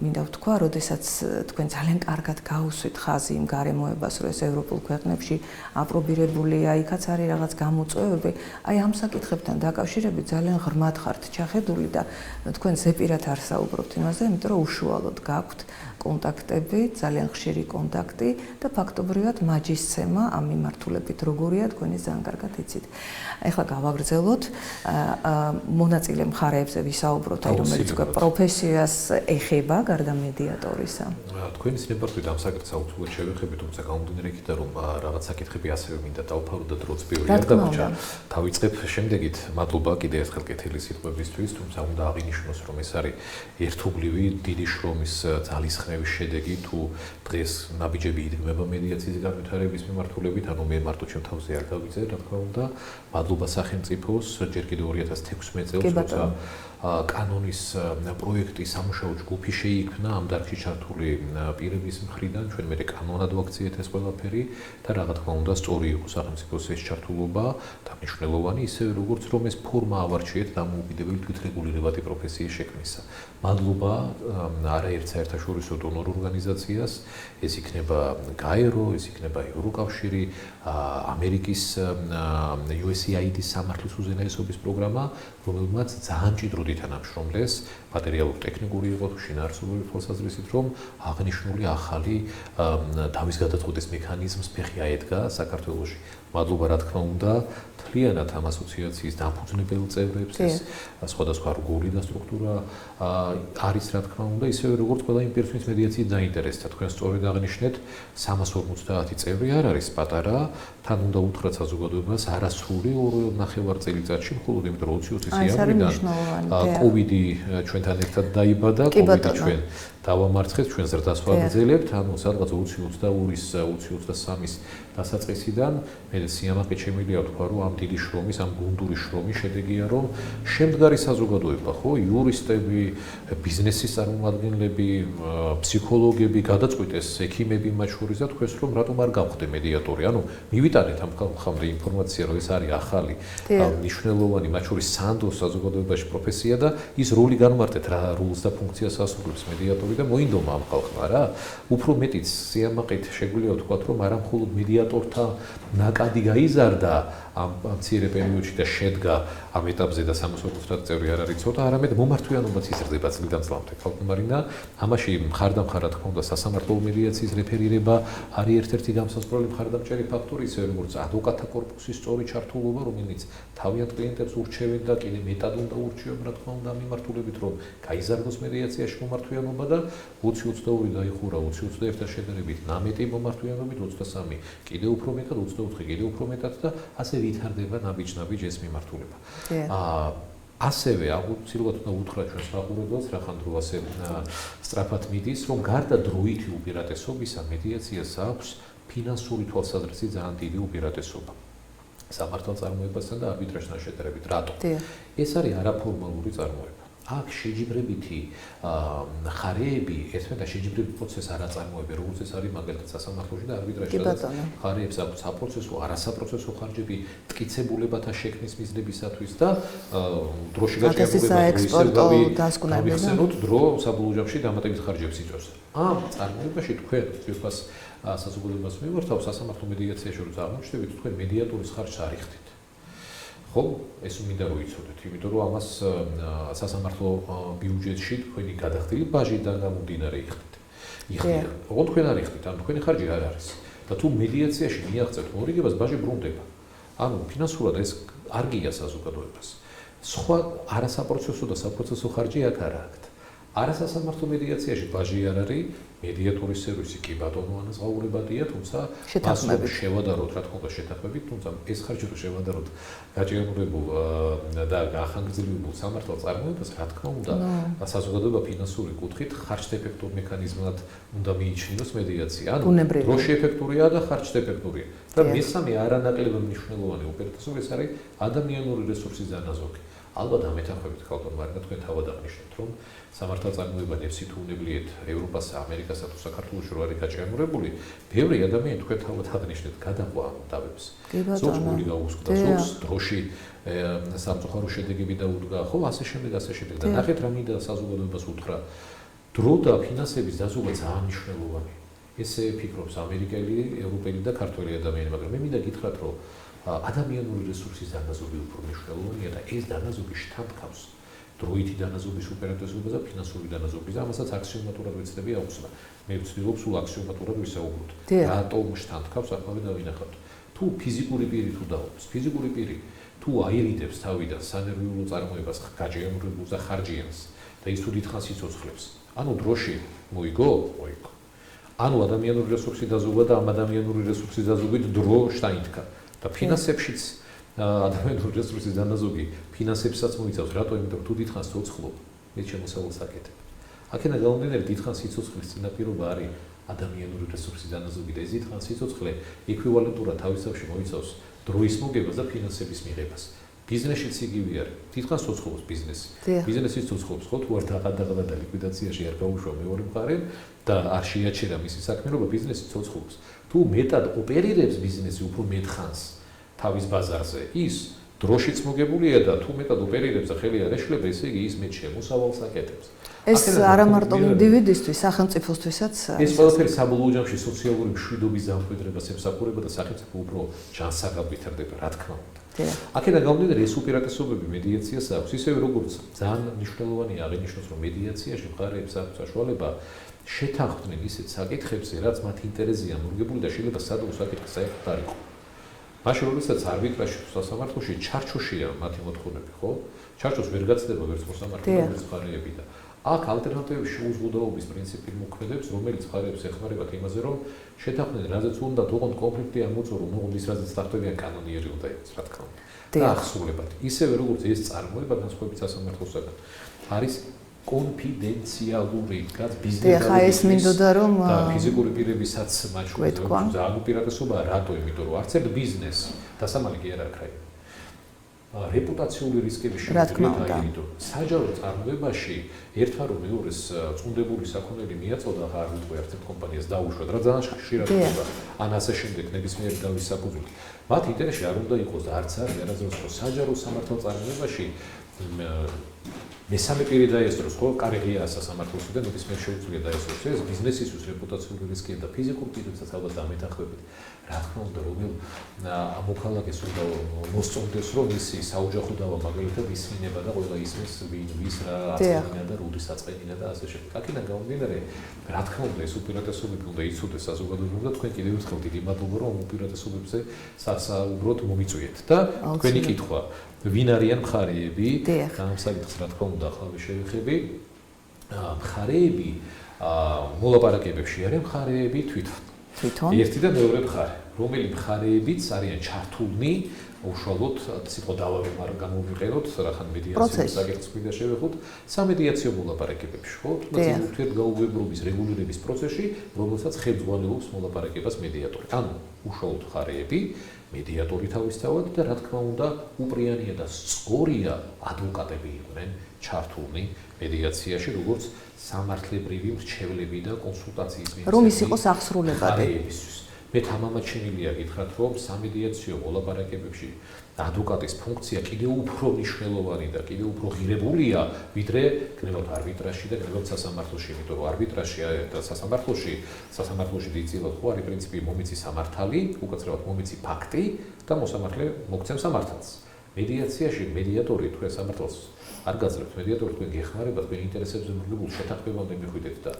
მინდა ვთქვა, როდესაც თქვენ ძალიან კარგად გაუსვით ხაზი იმ გარემოებას, რომ ეს ევროპულ ქვეყნებში აპრობირებულია, იქაც არის რაღაც გამოწვევები, აი ამ საკითხებთან დაკავშირებით ძალიან ღრმად ხართ ჩახედული და თქვენ ზეპირად არ საუბრობთ იმაზე, იმიტომ რომ უშუალოდ გაქვთ კონტაქტები, ძალიან ხშირი კონტაქტი და ფაქტობრივად მაჯისცემა ამ მიმართულებით როგორია, თქვენ ეს ძალიან კარგად იცით. ეხლა გავაგრძელოთ მონაწილე მხარეებზე ვისაუბროთ, აი რომელიც პროფესიას ეხება გარდა მედიატორისა. თქვენი სინებართვით ამ საკითხს აუცილებლად შევეხებით, თუმცა გამომდინარე იქიდან, რომ რაღაც საკითხები ასევე მინდა დავფარო და დროც ბევრი არ დაგვრჩა. დავიწყებ შემდეგით, მადლობა კიდე ერთხელ კეთილი სიტყვებისთვის, თუმცა უნდა აღინიშნოს, რომ ეს არის ერთობლივი დიდი შრომის ძალისხმევის შედეგი, თუ დღეს ნაბიჯები იდგმება მედიაციის განვითარების მიმართულებით, ანუ მე მარტო ჩემ თავზე არ გავიძე, რა თქმა უნდა, მადლობა სახელმწიფოს, ჯერ კიდევ 2016 წელს, როცა კანონის პროექტი სამუშაო ჯგუფი შეიქმნა ამ დარგში ჩართული პირების მხრიდან, ჩვენ მე კანონად ვაქციეთ ეს ყველაფერი და რა თქმა უნდა სწორი იყო სახელმწიფოს ეს ჩართულობა და მნიშვნელოვანი, ისევე როგორც რომ ეს ფორმა ავარჩიეთ დამოუკიდებელი თვითრეგულირებადი პროფესიის შექმნისა. მადლობა არაერთ საერთაშორისო დონორ ორგანიზაციას, ეს იქნება გაერო, ეს იქნება ევროკავშირი, ამერიკის USAID-ის სამართლის უზენაესობის პროგრამა, რომელმაც ძალიან მჭიდროდ ითანამშრომლეს მატერიალურ-ტექნიკური იყო თუ შინაარსობრივი თვალსაზრისით, რომ აღნიშნული ახალი დავის გადაწყვეტის მექანიზმს ფეხი აედგა საქართველოში. მადლობა რა თქმა უნდა მთლიანად ამ ასოციაციის დამფუძნებელ წევრებს, ეს სხვადასხვა რგოლი და სტრუქტურა არის რა თქმა უნდა, ისევე როგორც ყველა იმ პირს, ვინც მედიაციით დაინტერესდა. თქვენ სწორედ აღნიშნეთ, 350 წევრი არ არის პატარა, თან უნდა უთხრათ საზოგადოებას არასრული 2.5 წელიწადში, მხოლოდ იმიტომ რომ 2020 იანვრიდან კოვიდი ჩვენთან ერთად დაიბადა, კოვიდი ჩვენ დავამარცხეთ, ჩვენ ზრდას ვაგრძელებთ, ანუ სადღაც 2022-ის 2023-ის დასაწყისიდან მე სიამაყე შემიძლია ვთქვა, რომ ამ დიდი შრომის, ამ გუნდური შრომის შედეგია, რომ შემდგარი საზოგადოება, ხო, იურისტები, ბიზნესის წარმომადგენლები, ფსიქოლოგები, გადაწყვიტეს ექიმები მათ შორის და თქვენს რომ რატომ არ გავხდე მედიატორი. ანუ მივიტანეთ ამ ხალხამდე ინფორმაცია, რომ ეს არის ახალი, მნიშვნელოვანი, მათ შორის სანდო საზოგადოებაში პროფესია და ის როლი განმარტეთ, რა როლს და ფუნქციას ასრულებს მედიატორი და მოინდომა ამ ხალხმა რა. უფრო მეტიც სიამაყით შეგვიძლია ვთქვათ, რომ არა მხოლოდ მედიატორთა ნაკადი გაიზარდა ამ მცირე პერიოდში და შედგა ამ ეტაპზე და 60-50 წევრი არ არის ცოტა, არამედ მომართვიანობაც იზრდება წლიდან წლამდე. ქალყმარინა, ამაში მხარდამხარ რა თქმა უნდა სასამართლო მედიაციის რეფერირება არის ერთ-ერთი გამსასწორებელი მხარდამჭერი ფაქტორი, ისე როგორც ადვოკატთა კორპუსის სწორი ჩართულობა, რომელიც თავიანთ კლიენტებს ურჩევენ და კიდე მეტად უნდა ურჩევენ, რა თქმა უნდა, მიმართულებით, რომ გაიზარდოს მედიაციაში მომართვიანობა და 20-22 დაიხურა 20-21-თან შედარებით ნამეტი მომართვიანობით 23 კიდე უფრო მეტად 24 კიდე უფრო მეტად და ასე ვითარდება ნაბიჯ-ნაბიჯ ეს მიმართულება. ასევე აუცილებლად უნდა უთხრა ჩვენს მაყურებელს, რახან დრო ასე სწრაფად მიდის, რომ გარდა დროითი უპირატესობისა მედიაციას აქვს ფინანსური თვალსაზრისით ძალიან დიდი უპირატესობა. სამართალწარმოებასთან და არბიტრაჟთან შედარებით. რატო? ეს არის არაფორმალური წარმოება. აქ შეჯიბრებითი ხარეები, ესმედა შეჯიბრებითი პროცესი არ აწარმოებენ, როგორც ეს არის მაგალითად სასამართლოში და არბიტრაჟში. ხარეებს აქვს საპროცესო, არასაპროცესო ხარჯები, მტკიცებულებათა შექმნის მიზნებისათვის და დროში გაჭირებულება ვიხსენოთ, დრო საბოლოო ჯამში დამატებით ხარჯებს იწვევს. ამ წარმოებაში თქვენ ფირფას საზოგადოებას მივართავ სასამართლო მედიაციაში რომ აღმოჩნდებით, თქვენ მედიატორის ხარჯს არ იხდით. ხო, ეს მინდა რომ იცოდეთ, იმიტომ რომ ამას სასამართლო ბიუჯეტში თქვენი გადახდილი ბაჟიდან გამომდინარე იხდით. ოღონდ თქვენ არ იხდით, ანუ თქვენი ხარჯი არ არის. და თუ მედიაციაში მიაღწევთ მორიგებას, ბაჟი ბრუნდება. ანუ ფინანსურად ეს არ გია საზოგადოებას. სხვა არასაპროცესო და საპროცესო ხარჯი აქ არ აქვს. არასასამართლო მედიაციაში ბაჟი არ არის, მედიატორის სერვისი კი ბატონო ანაზღაურებადია, თუმცა ასობით შევადაროთ, რა თქმა უნდა, შეთანხმებით, თუმცა ეს ხარჯი რო შევადაროთ გაჭირებულ და გაახანგრძლივებულ სამართალ წარმოებას, რა თქმა უნდა, საზოგადოება ფინანსური კუთხით ხარჯდეფექტურ მექანიზმად უნდა მიიჩნიოს მედიაცია. ანუ დროში ეფექტურია და ხარჯდეფექტურია. და მესამე არანაკლები მნიშვნელოვანი უპირატესობა ეს არის ადამიანური რესურსის დანაზოგი. ალბათ ამეთანხმებით ხალხო, მაგრამ თქვენ თავად აღნიშნეთ, რომ სამართალწარმოება ნებსი თუ უნებლიეთ ევროპასა, ამერიკასა თუ საქართველოში რო არის გაჭემურებული, ბევრი ადამიანი თქვენ თავად აღნიშნეთ, გადაყვა ამ დავებს. ზოგს გული გაუსკდა, ზოგს დროში სამწუხარო შედეგები დაუდგა, ხო, ასე შემდეგ. და ნახეთ რა მინდა საზოგადოებას უთხრა. დრო და ფინანსების დაზოგვა ძალიან მნიშვნელოვანია. ესე ფიქრობს ამერიკელი, ევროპელი და ქართველი ადამიანი, მაგრამ მე მინდა გითხრათ, რომ ადამიანური რესურსის დანაზოგი უფრო მნიშვნელოვანია და ეს დანაზოგი შთანთქავს დროითი დანაზოგის უპირატესობას და ფინანსური დანაზოგის და ამასაც აქსიომატურად ვეცდები აუხსნა. მე ვცდილობ სულ აქსიომატურად ვისაუბროთ. რატომ შთანთქავს, ახლა დავინახავთ. თუ ფიზიკური პირი თუ დაობს, ფიზიკური პირი თუ აირიდებს თავიდან სანერვიულო წარმოებას, გაჭირებულს და ხარჯიანს და ის თუ დიდხანს იცოცხლებს, ანუ დროში მოიგო. ანუ ადამიანური რესურსის დაზოგვა და ამ ადამიანური რესურსის დაზოგვით დრო შთაინთქა. და ფინანსებშიც ადამიანური რესურსის დანაზოგი ფინანსებსაც მოიცავს, რატო? იმიტომ თუ დიდხანს ცოცხლობ, მე შემოსავალს აკეთებ. აქედან გამომდინარე, დიდხანს სიცოცხლის წინაპირობა არის ადამიანური რესურსის დანაზოგი და ეს დიდხანს სიცოცხლე ეკვივალენტურად თავისთავში მოიცავს დროის მოგებას და ფინანსების მიღებას. ბიზნესშიც იგივე არის. დიდხანს ცოცხლობს ბიზნესი. ბიზნესიც ცოცხლობს, ხო, თუ არ დაღადაღდა და ლიკვიდაციაში არ გაუშვა მეორე მხარე და არ შეაჩერა მისი საქმიანობა, ბიზნესი ცოცხლობს. თუ მეტად ოპერირებს ბიზნესი უფრო მეტხანს თავის ბაზარზე, ის დროშიც მოგებულია და თუ მეტად ოპერირებს და ხელი არ ეშლება, ესე იგი ის მეტ შემოსავალს აკეთებს. ეს არა მარტო ინდივიდისთვის, სახელმწიფოსთვისაც ეს ყველაფერი საბოლოო ჯამში სოციალური მშვიდობის დამკვიდრებას ემსახურება და სახელმწიფო უფრო ჯანსაღად ვითარდება, რა თქმა უნდა. აქედან გამომდინარე, ეს უპირატესობები მედიაციას აქვს, ისევე როგორც ძალიან მნიშვნელოვანია აღინიშნოს, რომ მედიაციაში მხარეებს აქვს საშუალება შეთანხმდნენ ისეთ საკითხებზე, რაც მათ ინტერესია მორგებული და შეიძლება სადღაც საკითხი საერთოდ არ იყო. მაშინ როდესაც არბიტრაჟში თუ სასამართლოში ჩარჩოშია მათი მოთხოვნები, ხო? ჩარჩოს ვერ გაცდება ვერც მოსამართლე, ვერც მხარეები და აქ ალტერნატივები შეუზღუდაობის პრინციპი მოქმედებს, რომელიც მხარეებს ეხმარებათ იმაზე, რომ შეთანხმდნენ, რაზეც უნდა თუღონ კონფლიქტი არ მოწორო, მოღონ ის რაზეც დახტებიან კანონიერი უნდა იყოს, რა თქმა უნდა. და ახსოვლებათ. ისევე როგორც ეს წარმოება განსხვავებით სასამართლოსაგან არის კონფიდენციალური რაც ბიზნესის და ეს მინდოდა რომ ფიზიკური პირებისაც მაჩვენებს ძალიან უპირატესობაა, რატო? იმიტომ რომ არც ერთ ბიზნესი დასამალი კი არ აქვს. რეპუტაციული რისკები შეიძლება აირიდო. საჯარო წარმოებაში ერთმა რომ მეორეს წუნდებული საქონელი მიაწოდა, ხარ არ ვიტყვი ერთ კომპანიას დაუშვა, რა ძალიან ხშირად ხდება. ან ასე შემდეგ ნებისმიერი დავის საფუძველი. მათ ინტერესში არ უნდა იყოს და არც არის არასდროს საჯარო სამართალ წარმოებაში მესამე პირი დაესწროს, ხო, კარიერა სასამართლოსიდან ნებისმიერ შეუძლია დაესწროს ეს ბიზნესისთვის რეპუტაციული რისკია და ფიზიკურ პირებსაც ალბათ დამეთანხმებით. რა თქმა უნდა, რომელ მოქალაქეს უნდა მოსწონდეს, რომ ისი საოჯახო დავა მაგალითად ისმინება და ყველა ისმის ვის რა აწყენინა და რუდის აწყენინა და ასე შემდეგ. აქედან გამომდინარე, რა თქმა უნდა, ეს უპირატესობები უნდა იცოდეს საზოგადოებამ და თქვენ კიდევ ერთხელ დიდი მადლობა, რომ უპირატესობებზე სასაუბროდ მომიწვიეთ და თქვენი კითხვა ვინ არიან მხარეები? ამ საკითხს რა თქმა უნდა ახლა შევეხები. მხარეები მოლაპარაკებებში არიან მხარეები თვითონ. ერთი და მეორე მხარე, რომელი მხარეებიც არიან ჩართულნი უშუალოდ სიტყვა დავავი მაგრამ გამოვიყენოთ რახან მედიაციის საკითხს კიდე შევეხოთ სამედიაციო მოლაპარაკებებში, ხო? თუმცა ურთიერთგაუგებრობის რეგულირების პროცესში, რომელსაც ხელმძღვანელობს მოლაპარაკებას მედიატორი. ანუ უშუალოდ მხარეები მედიატორი თავისთავად და რა თქმა უნდა უპრიანია და სწორია ადვოკატები იყვნენ ჩართულნი მედიაციაში, როგორც სამართლებრივი მრჩევლები და კონსულტაციის მიღწევი. რომ ის იყოს აღსრულებადი. მე თამამად შემიძლია გითხრათ, რომ სამედიაციო მოლაპარაკებებში ადვოკატის ფუნქცია კიდევ უფრო მნიშვნელოვანი და კიდევ უფრო ღირებულია, ვიდრე გნებავთ არბიტრაჟში და გნებავთ სასამართლოში, იმიტომ რომ არბიტრაჟში და სასამართლოში დიდწილად ხო არის პრინციპი მომიცი სამართალი, უკაცრავად მომიცი ფაქტი და მოსამართლე მოგცემ სამართალს. მედიაციაში მედიატორი თუ სამართალს არ გაძლევთ, მედიატორი თქვენ გეხმარება, თქვენ ინტერესებზე მიღებულ შეთანხმებამდე მიხვიდეთ და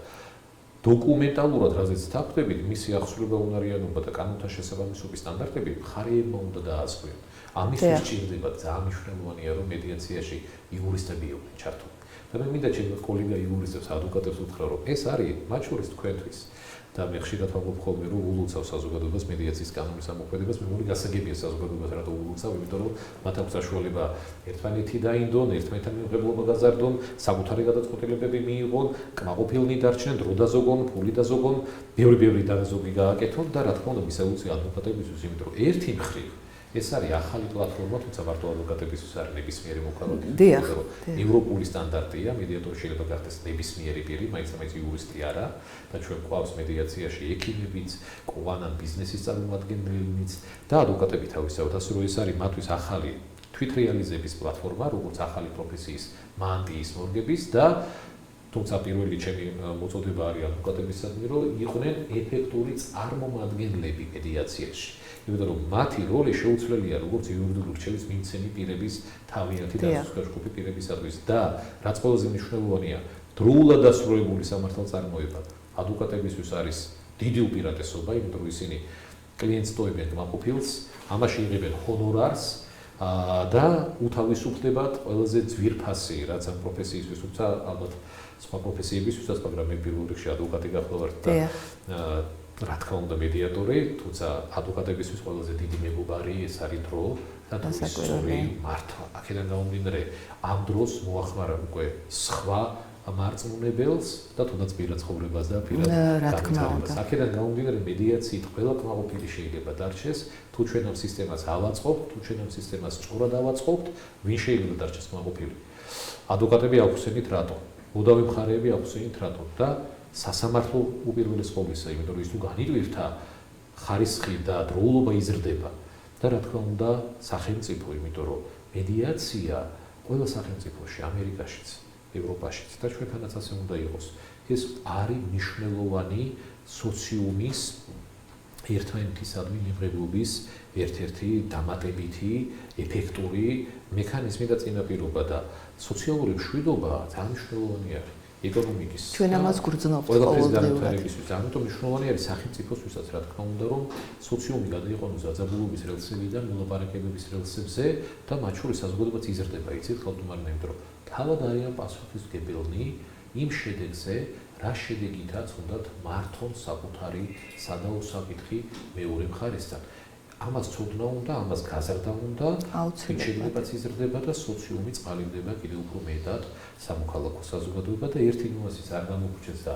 დოკუმენტალურად რაზეც თაგვდებით, მისი აღსრულება უნარიანობა და კანონთა შესაბამისობის სტანდარტები მხარეებმა უნდა დაასრულონ. ამისთვის ჭირდება ძალიან მნიშვნელოვანია, რომ მედიაციაში იურისტები იყვნენ ჩართული. და მე მინდა ჩემი კოლეგა იურისტებს, ადვოკატებს უთხრა, რომ ეს არის მათ შორის თქვენთვის და მე ხშირად ვამბობ ხოლმე, რომ ულოცავ საზოგადოებას მედიაციის კანონის ამოქმედებას, მე მგონი გასაგებია საზოგადოებას რატო ულოცავ, იმიტომ რომ მათ აქვს საშუალება ერთმანეთი დაინდონ, ერთმანეთთან მიღებულობა გაზარდონ, საკუთარი გადაწყვეტილებები მიიღონ, კმაყოფილნი დარჩნენ, დრო დაზოგონ, ფული დაზოგონ, ბევრი დაზოგი გააკეთონ და რა თქმა უნდა მისაუცია ადვოკატებისთვის, იმიტომ რომ ერთი მხრივ ეს არის ახალი პლატფორმა, თუმცა მარტო ადვოკატებისთვის არის ნებისმიერი მოქალაქე. ევროპული სტანდარტია, მედიატორი შეიძლება გახდეს ნებისმიერი პირი, მაინც იურისტი არა და ჩვენ გვყავს მედიაციაში ექიმებიც, კვანან ბიზნესის წარმომადგენლებიც და ადვოკატები თავისთავად, ასე რომ ეს არის მათთვის ახალი თვითრეალიზების პლატფორმა, როგორც ახალი პროფესიის მანტიის მორგების და თუმცა პირველი ჩემი მოწოდება არის ადვოკატებისადმი, რომ იყვნენ ეფექტური წარმომადგენლები მედიაციაში. იმიტომ რომ მათი როლი შეუცვლელია როგორც იურიდიული რჩევის მიმცემი პირების თავიანთი დასაწყისმყოფი პირებისათვის და რაც ყველაზე მნიშვნელოვანია, დროულად დასრულებული სამართალწარმოება ადვოკატებისთვის არის დიდი უპირატესობა, იმიტომ რომ ისინი კლიენტს ტოვებენ კმაყოფილს, ამაში იღებენ ჰონორარს და უთავისუფლდებათ ყველაზე ძვირფასი, რაც ამ პროფესიისთვის, თუმცა ალბათ სხვა პროფესიებისთვისაც, მაგრამ მე პირველ რიგში ადვოკატი გახლავართ და რა თქმა უნდა მედიატორი, თუმცა ადვოკატებისთვის ყველაზე დიდი მეგობარი ეს არის დრო და სწორი მართვა. აქედან გამომდინარე, ამ დროს მოახმარა უკვე სხვა მარწმუნებელს და თუნდაც პირად ცხოვრებას და პირად განვითარებას. აქედან გამომდინარე, მედიაციით ყველა კმაყოფილი შეიძლება დარჩეს, თუ ჩვენ ამ სისტემას ავაწყობთ, თუ ჩვენ ამ სისტემას სწორად ავაწყობთ, ვინ შეიძლება დარჩეს კმაყოფილი. ადვოკატები აუხსენით რატო? მუდავი მხარეები აუხსენით რატო? და სასამართლო უპირველეს ყოვლისა, იმიტომ რომ ის თუ განირვირთა ხარისხი და დროულობა იზრდება და რა თქმა უნდა სახელმწიფო, იმიტომ რომ მედიაცია ყველა სახელმწიფოში, ამერიკაშიც, ევროპაშიც და ჩვენთანაც ასე უნდა იყოს. ეს არის მნიშვნელოვანი სოციუმის ერთმანეთისადმი მიღებობის ერთ-ერთი დამატებითი, ეფექტური მექანიზმი და წინაპირობა და სოციალური მშვიდობა ძალიან მნიშვნელოვანი არის. ეკონომიკის ჩვენ ამას გრძნობთ ყოველდღიურად. ამიტომ მნიშვნელოვანი არის სახელმწიფოსთვისაც, რა თქმა უნდა, რომ სოციუმი გადაიყვანოს დაძაბულობის რელსებიდან მოლაპარაკებების რელსებზე და მათ შორის საზოგადოებაც იზრდება, იცით, ხალხმარნა, იმიტომ რომ თავად არიან პასუხისმგებელნი იმ შედეგზე, რა შედეგითაც უნდათ მართონ საკუთარი სადაო საკითხი მეორე მხარესთან. ამას ცოდნა უნდა, ამას გაზრდა უნდა, შედეგებაც იზრდება და სოციუმი წყალიბდება კიდევ უფრო მეტად სამოქალაქო საზოგადოება და ერთი ნუანსიც არ გამოგჩენს და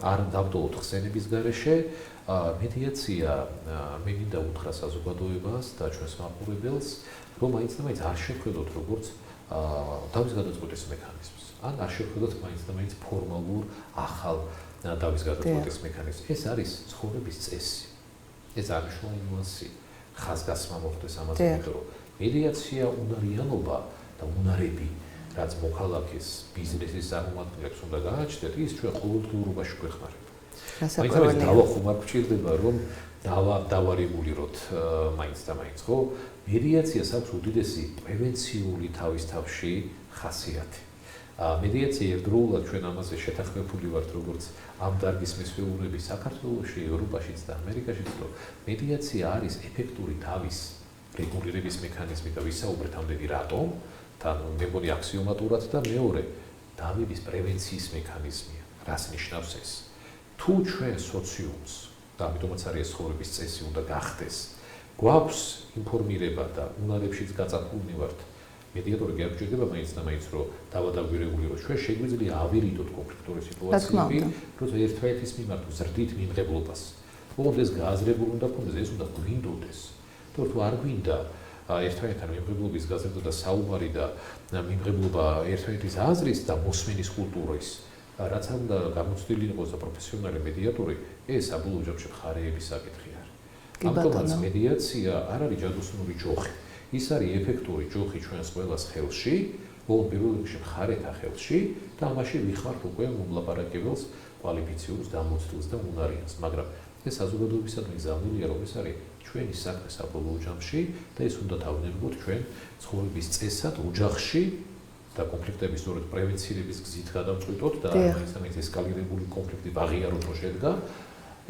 არ დავტოვოთ ხსენების გარეშე, მედიაცია მე მინდა უთხრა საზოგადოებას და ჩვენს მაყურებელს, რომ მაინც და მაინც არ შევხედოთ როგორც დავის გადაწყვეტის მექანიზმს. ან არ შევხედოთ მაინც და მაინც ფორმალურ ახალ დავის გადაწყვეტის მექანიზმს. ეს არის ცხოვრების წესი. ეს არის მნიშვნელოვანი ნუანსი. ხაზგასმა მოხდეს ამაზე, იმიტომ რომ მედიაცია უნარიანობა და უნარები რაც მოქალაქის ბიზნესის წარმომადგენლებს უნდა გააჩნდეთ, ის ჩვენ ყოველდღიურობაში გვეხმარება. მაინც დავა ხომ არ გვჭირდება, რომ დავარეგულიროთ მაინც და მაინც, ხო? მედიაციას აქვს უდიდესი პრევენციული თავისთავში ხასიათი. მედიაცია ერთდროულად ჩვენ ამაზე შეთანხმებული ვართ, როგორც ამ დარგის მისვეურები საქართველოში, ევროპაშიც და ამერიკაშიც, რომ მედიაცია არის ეფექტური თავის რეგულირების მექანიზმი და ვისაუბრეთ ამდენი რატომ, თან მე მგონი აქსიომატურად და მეორე, დავების პრევენციის მექანიზმია. რას ნიშნავს ეს? თუ ჩვენ სოციუმს და ამიტომაც არის ცხოვრების წესი უნდა გახდეს, გვაქვს ინფორმირება და უნარებშიც გაწაფულნი ვართ. მედიატორი გაგჭირდება მაინც და მაინც რომ დავადაგვირეგულიროთ. ჩვენ შეგვიძლია ავირიდოთ კონფლიქტური სიტუაციები, როცა ერთმანეთის მიმართ ვზრდით მიმღებლობას. ოღონდ ეს გააზრებული უნდა ქონდეს, ეს უნდა გვინდოდეს. თუ არ გვინდა ერთმანეთთან მიმღებლობის გაზრდა და საუბარი და მიმღებლობა ერთმანეთის აზრის და მოსმენის კულტურის, რაც უნდა გამოცდილი იყოს და პროფესიონალი მედიატორი, ეს საბოლოო ჯამში მხარეების საკითხი არის. ამიტომაც მედიაცია არ არის ჯადოსნური ჯოხი. ის არის ეფექტური ჯოხი ჩვენს ყველას ხელში, ოღონდ პირველ რიგში მხარეთა ხელში და ამაში ვიხმართ უკვე მომლაპარაკებელს, კვალიფიციურს, დამოცდილს და უნარიანს, მაგრამ ეს საზოგადოებისადმი გზავნილია, რომ ეს არის ჩვენი საქმე საბოლოო ჯამში და ეს უნდა დავნერგოთ ჩვენ ცხოვრების წესად, ოჯახში და კონფლიქტების სწორედ პრევენცირების გზით გადავწყვიტოთ და მაინც ესკალირებული კონფლიქტი აღიაროთ რომ შედგა.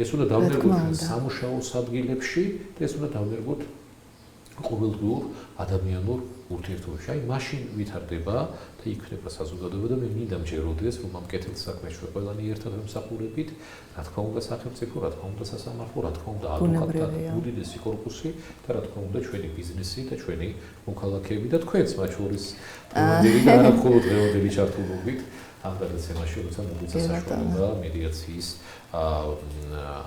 ეს უნდა დავნერგოთ ჩვენ სამუშაო ადგილებში და ეს უნდა დავნერგოთ ყოველდღიურ ადამიანურ ურთიერთობებში. აი მაშინ ვითარდება და იქნება საზოგადოება და მე მინდა მჯეროდეს რომ ამ კეთილ საქმეში ყველანი ერთად ვემსახურებით, რა თქმა უნდა სახელმწიფო, რა თქმა უნდა სასამართლო, რა თქმა უნდა ადვოკატთა უდიდესი კორპუსი და რა თქმა უნდა ჩვენი ბიზნესი და ჩვენი მოქალაქეები და თქვენც მათ შორის დღევანდელი და არა მხოლოდ დღევანდელი ჩართულობით ამ გადაცემაში, როცა მოგეცა საშუალება მედიაციის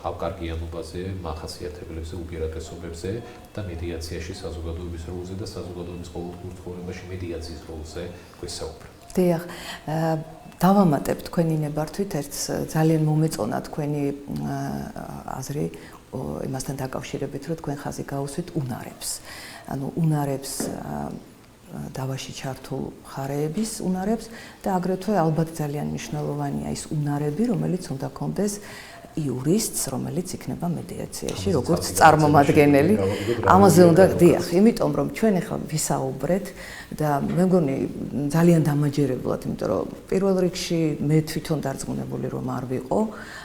ავკარგიანობაზე, მახასიათებლებზე, უპირატესობებზე და მედიაციაში საზოგადოების როლზე და საზოგადოების ყოველდღიურ ცხოვრებაში მედიაციის როლზე გვესაუბრა. დიახ, დავამატებ თქვენი ნებართვით, ერთ ძალიან მომეწონა თქვენი აზრი იმასთან დაკავშირებით, რომ თქვენ ხაზი გაუსვით უნარებს. ანუ უნარებს დავაში ჩართულ მხარეების უნარებს და აგრეთვე ალბათ ძალიან მნიშვნელოვანია ის უნარები, რომელიც უნდა გქონდეს იურისტს, რომელიც იქნება მედიაციაში, როგორც წარმომადგენელი. ამაზე უნდა დიახ, იმიტომ რომ ჩვენ ახლა ვისაუბრეთ და მე მგონი ძალიან დამაჯერებლად, იმიტომ რომ პირველ რიგში მე თვითონ დარწმუნებული რომ არ ვიყო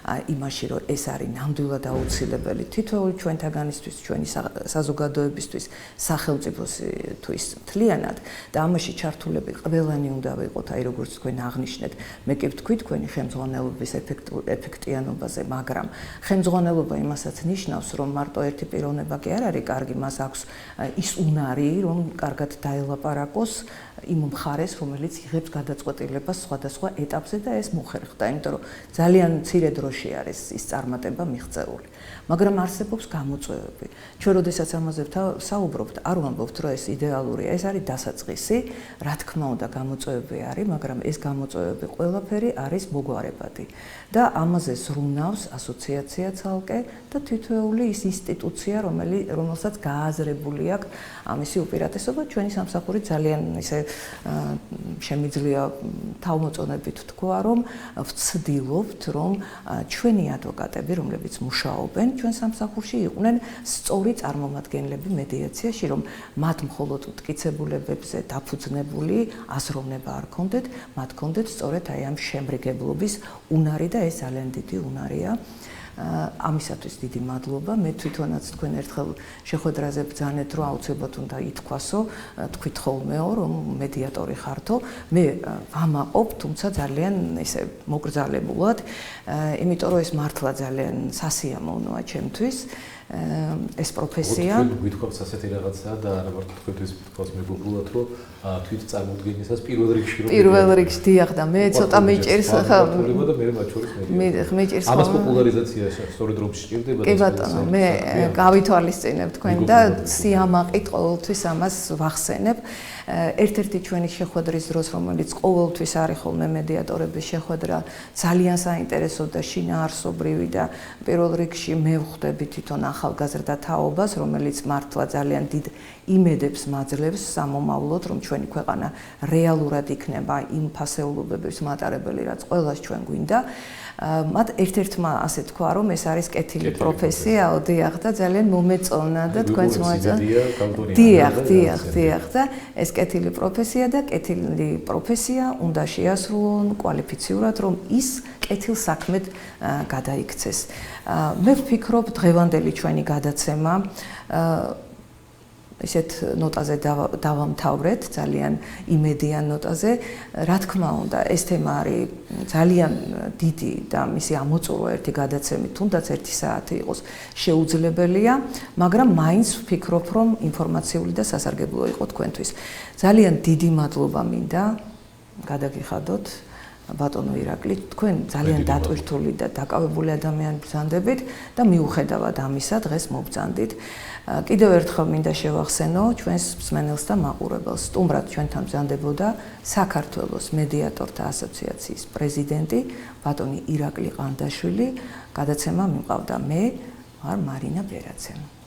იმაში, რომ ეს არის ნამდვილად აუცილებელი თითოეული ჩვენთაგანისთვის, ჩვენი საზოგადოებისთვის, სახელმწიფოსთვის მთლიანად და ამაში ჩართულები ყველანი უნდა ვიყოთ, აი როგორც თქვენ აღნიშნეთ. მე კი ვთქვი თქვენი ხელმძღვანელობის ეფექტიანობაზე, მაგრამ ხელმძღვანელობა იმასაც ნიშნავს, რომ მარტო ერთი პიროვნება კი არ არის კარგი, მას აქვს ის უნარი, რომ კარგად დაელაპარაკოს იმ მხარეს, რომელიც იღებს გადაწყვეტილებას სხვადასხვა ეტაპზე და ეს მოხერხდა, იმიტომ რომ ძალიან მცირე დროში არის ის წარმატება მიღწეული. მაგრამ არსებობს გამოწვევები. ჩვენ როდესაც ამაზე საუბრობთ, არ ვამბობთ, რომ ეს იდეალურია, ეს არის დასაწყისი, რა თქმა უნდა გამოწვევები არის, მაგრამ ეს გამოწვევები ყველაფერი არის მოგვარებადი. და ამაზე ზრუნავს ასოციაცია ცალკე და თითოეული ის ინსტიტუცია, რომელსაც გააზრებული აქვს ამისი უპირატესობა, ჩვენი სამსახური ძალიან ისე შემიძლია თავმოწონებით თქვა, რომ ვცდილობთ, რომ ჩვენი ადვოკატები, რომლებიც მუშაობენ ჩვენ სამსახურში, იყვნენ სწორი წარმომადგენლები მედიაციაში, რომ მათ მხოლოდ მტკიცებულებებზე დაფუძნებული აზროვნება არ ქონდეთ, მათ ქონდეთ სწორედ აი ამ შემრიგებლობის უნარი და ეს ძალიან დიდი უნარია. ამისათვის დიდი მადლობა. მე თვითონაც თქვენ ერთხელ შეხვედრაზე ბრძანეთ, რომ აუცილებლად უნდა ითქვასო, თქვით ხოლმეო, რომ მედიატორი ხართო. მე ვამაყობ, თუმცა ძალიან ისე მოკრძალებულად, იმიტომ რომ ეს მართლა ძალიან სასიამოვნოა ჩემთვის. ეს პროფესია. თქვენ გითხოვთ ასეთი რაღაცა და არა მარტო თქვენთვის ვთქვას მეგობრულად, რომ თვით წარმოდგენისას პირველ რიგში რომ პირველ რიგში დიახ და მე ცოტა მეჭერს ხა და მე მათ შორის მეჭერს ამას პოპულარიზაცია სწორედ რომ სჭირდება და კი ბატონო მე გავითვალისწინებ თქვენ და სიამაყით ყოველთვის ამას ვახსენებ. ერთ-ერთი ჩვენი შეხვედრის დროს, რომელიც ყოველთვის არის ხოლმე მედიატორების შეხვედრა, ძალიან საინტერესო და შინაარსობრივი და პირველ რიგში მე ვხვდები თვითონ ახალგაზრდა თაობას, რომელიც მართლა ძალიან დიდ იმედებს მაძლევს სამომავლოდ, რომ ჩვენი ქვეყანა რეალურად იქნება იმ ფასეულობების მატარებელი, რაც ყველას ჩვენ გვინდა. მათ ერთ-ერთმა ასე თქვა, რომ ეს არის კეთილი პროფესია, დიახ და ძალიან მომეწონა და თქვენც მოეწონა. დიახ და ეს კეთილი პროფესია და კეთილი პროფესია უნდა შეასრულონ კვალიფიციურად, რომ ის კეთილ საქმედ გადაიქცეს. მე ვფიქრობ, დღევანდელი ჩვენი გადაცემა ისეთ ნოტაზე დავამთავრეთ, ძალიან იმედიან ნოტაზე. რა თქმა უნდა, ეს თემა არის ძალიან დიდი და მისი ამოწურვა ერთი გადაცემით, თუნდაც 1 საათი იყოს შეუძლებელია, მაგრამ მაინც ვფიქრობ, რომ ინფორმაციული და სასარგებლო იყო თქვენთვის. ძალიან დიდი მადლობა მინდა გადაგიხადოთ ბატონო ირაკლი, თქვენ ძალიან დატვირთული და დაკავებული ადამიანი ბრძანდებით და მიუხედავად ამისა დღეს მობრძანდით. კიდევ ერთხელ მინდა შევახსენო ჩვენს მსმენელს და მაყურებელს. სტუმრად ჩვენთან ბრძანდებოდა საქართველოს მედიატორთა ასოციაციის პრეზიდენტი ბატონი ირაკლი ყანდაშვილი. გადაცემა მიმყავდა მე, ვარ მარინა ბერაცემ.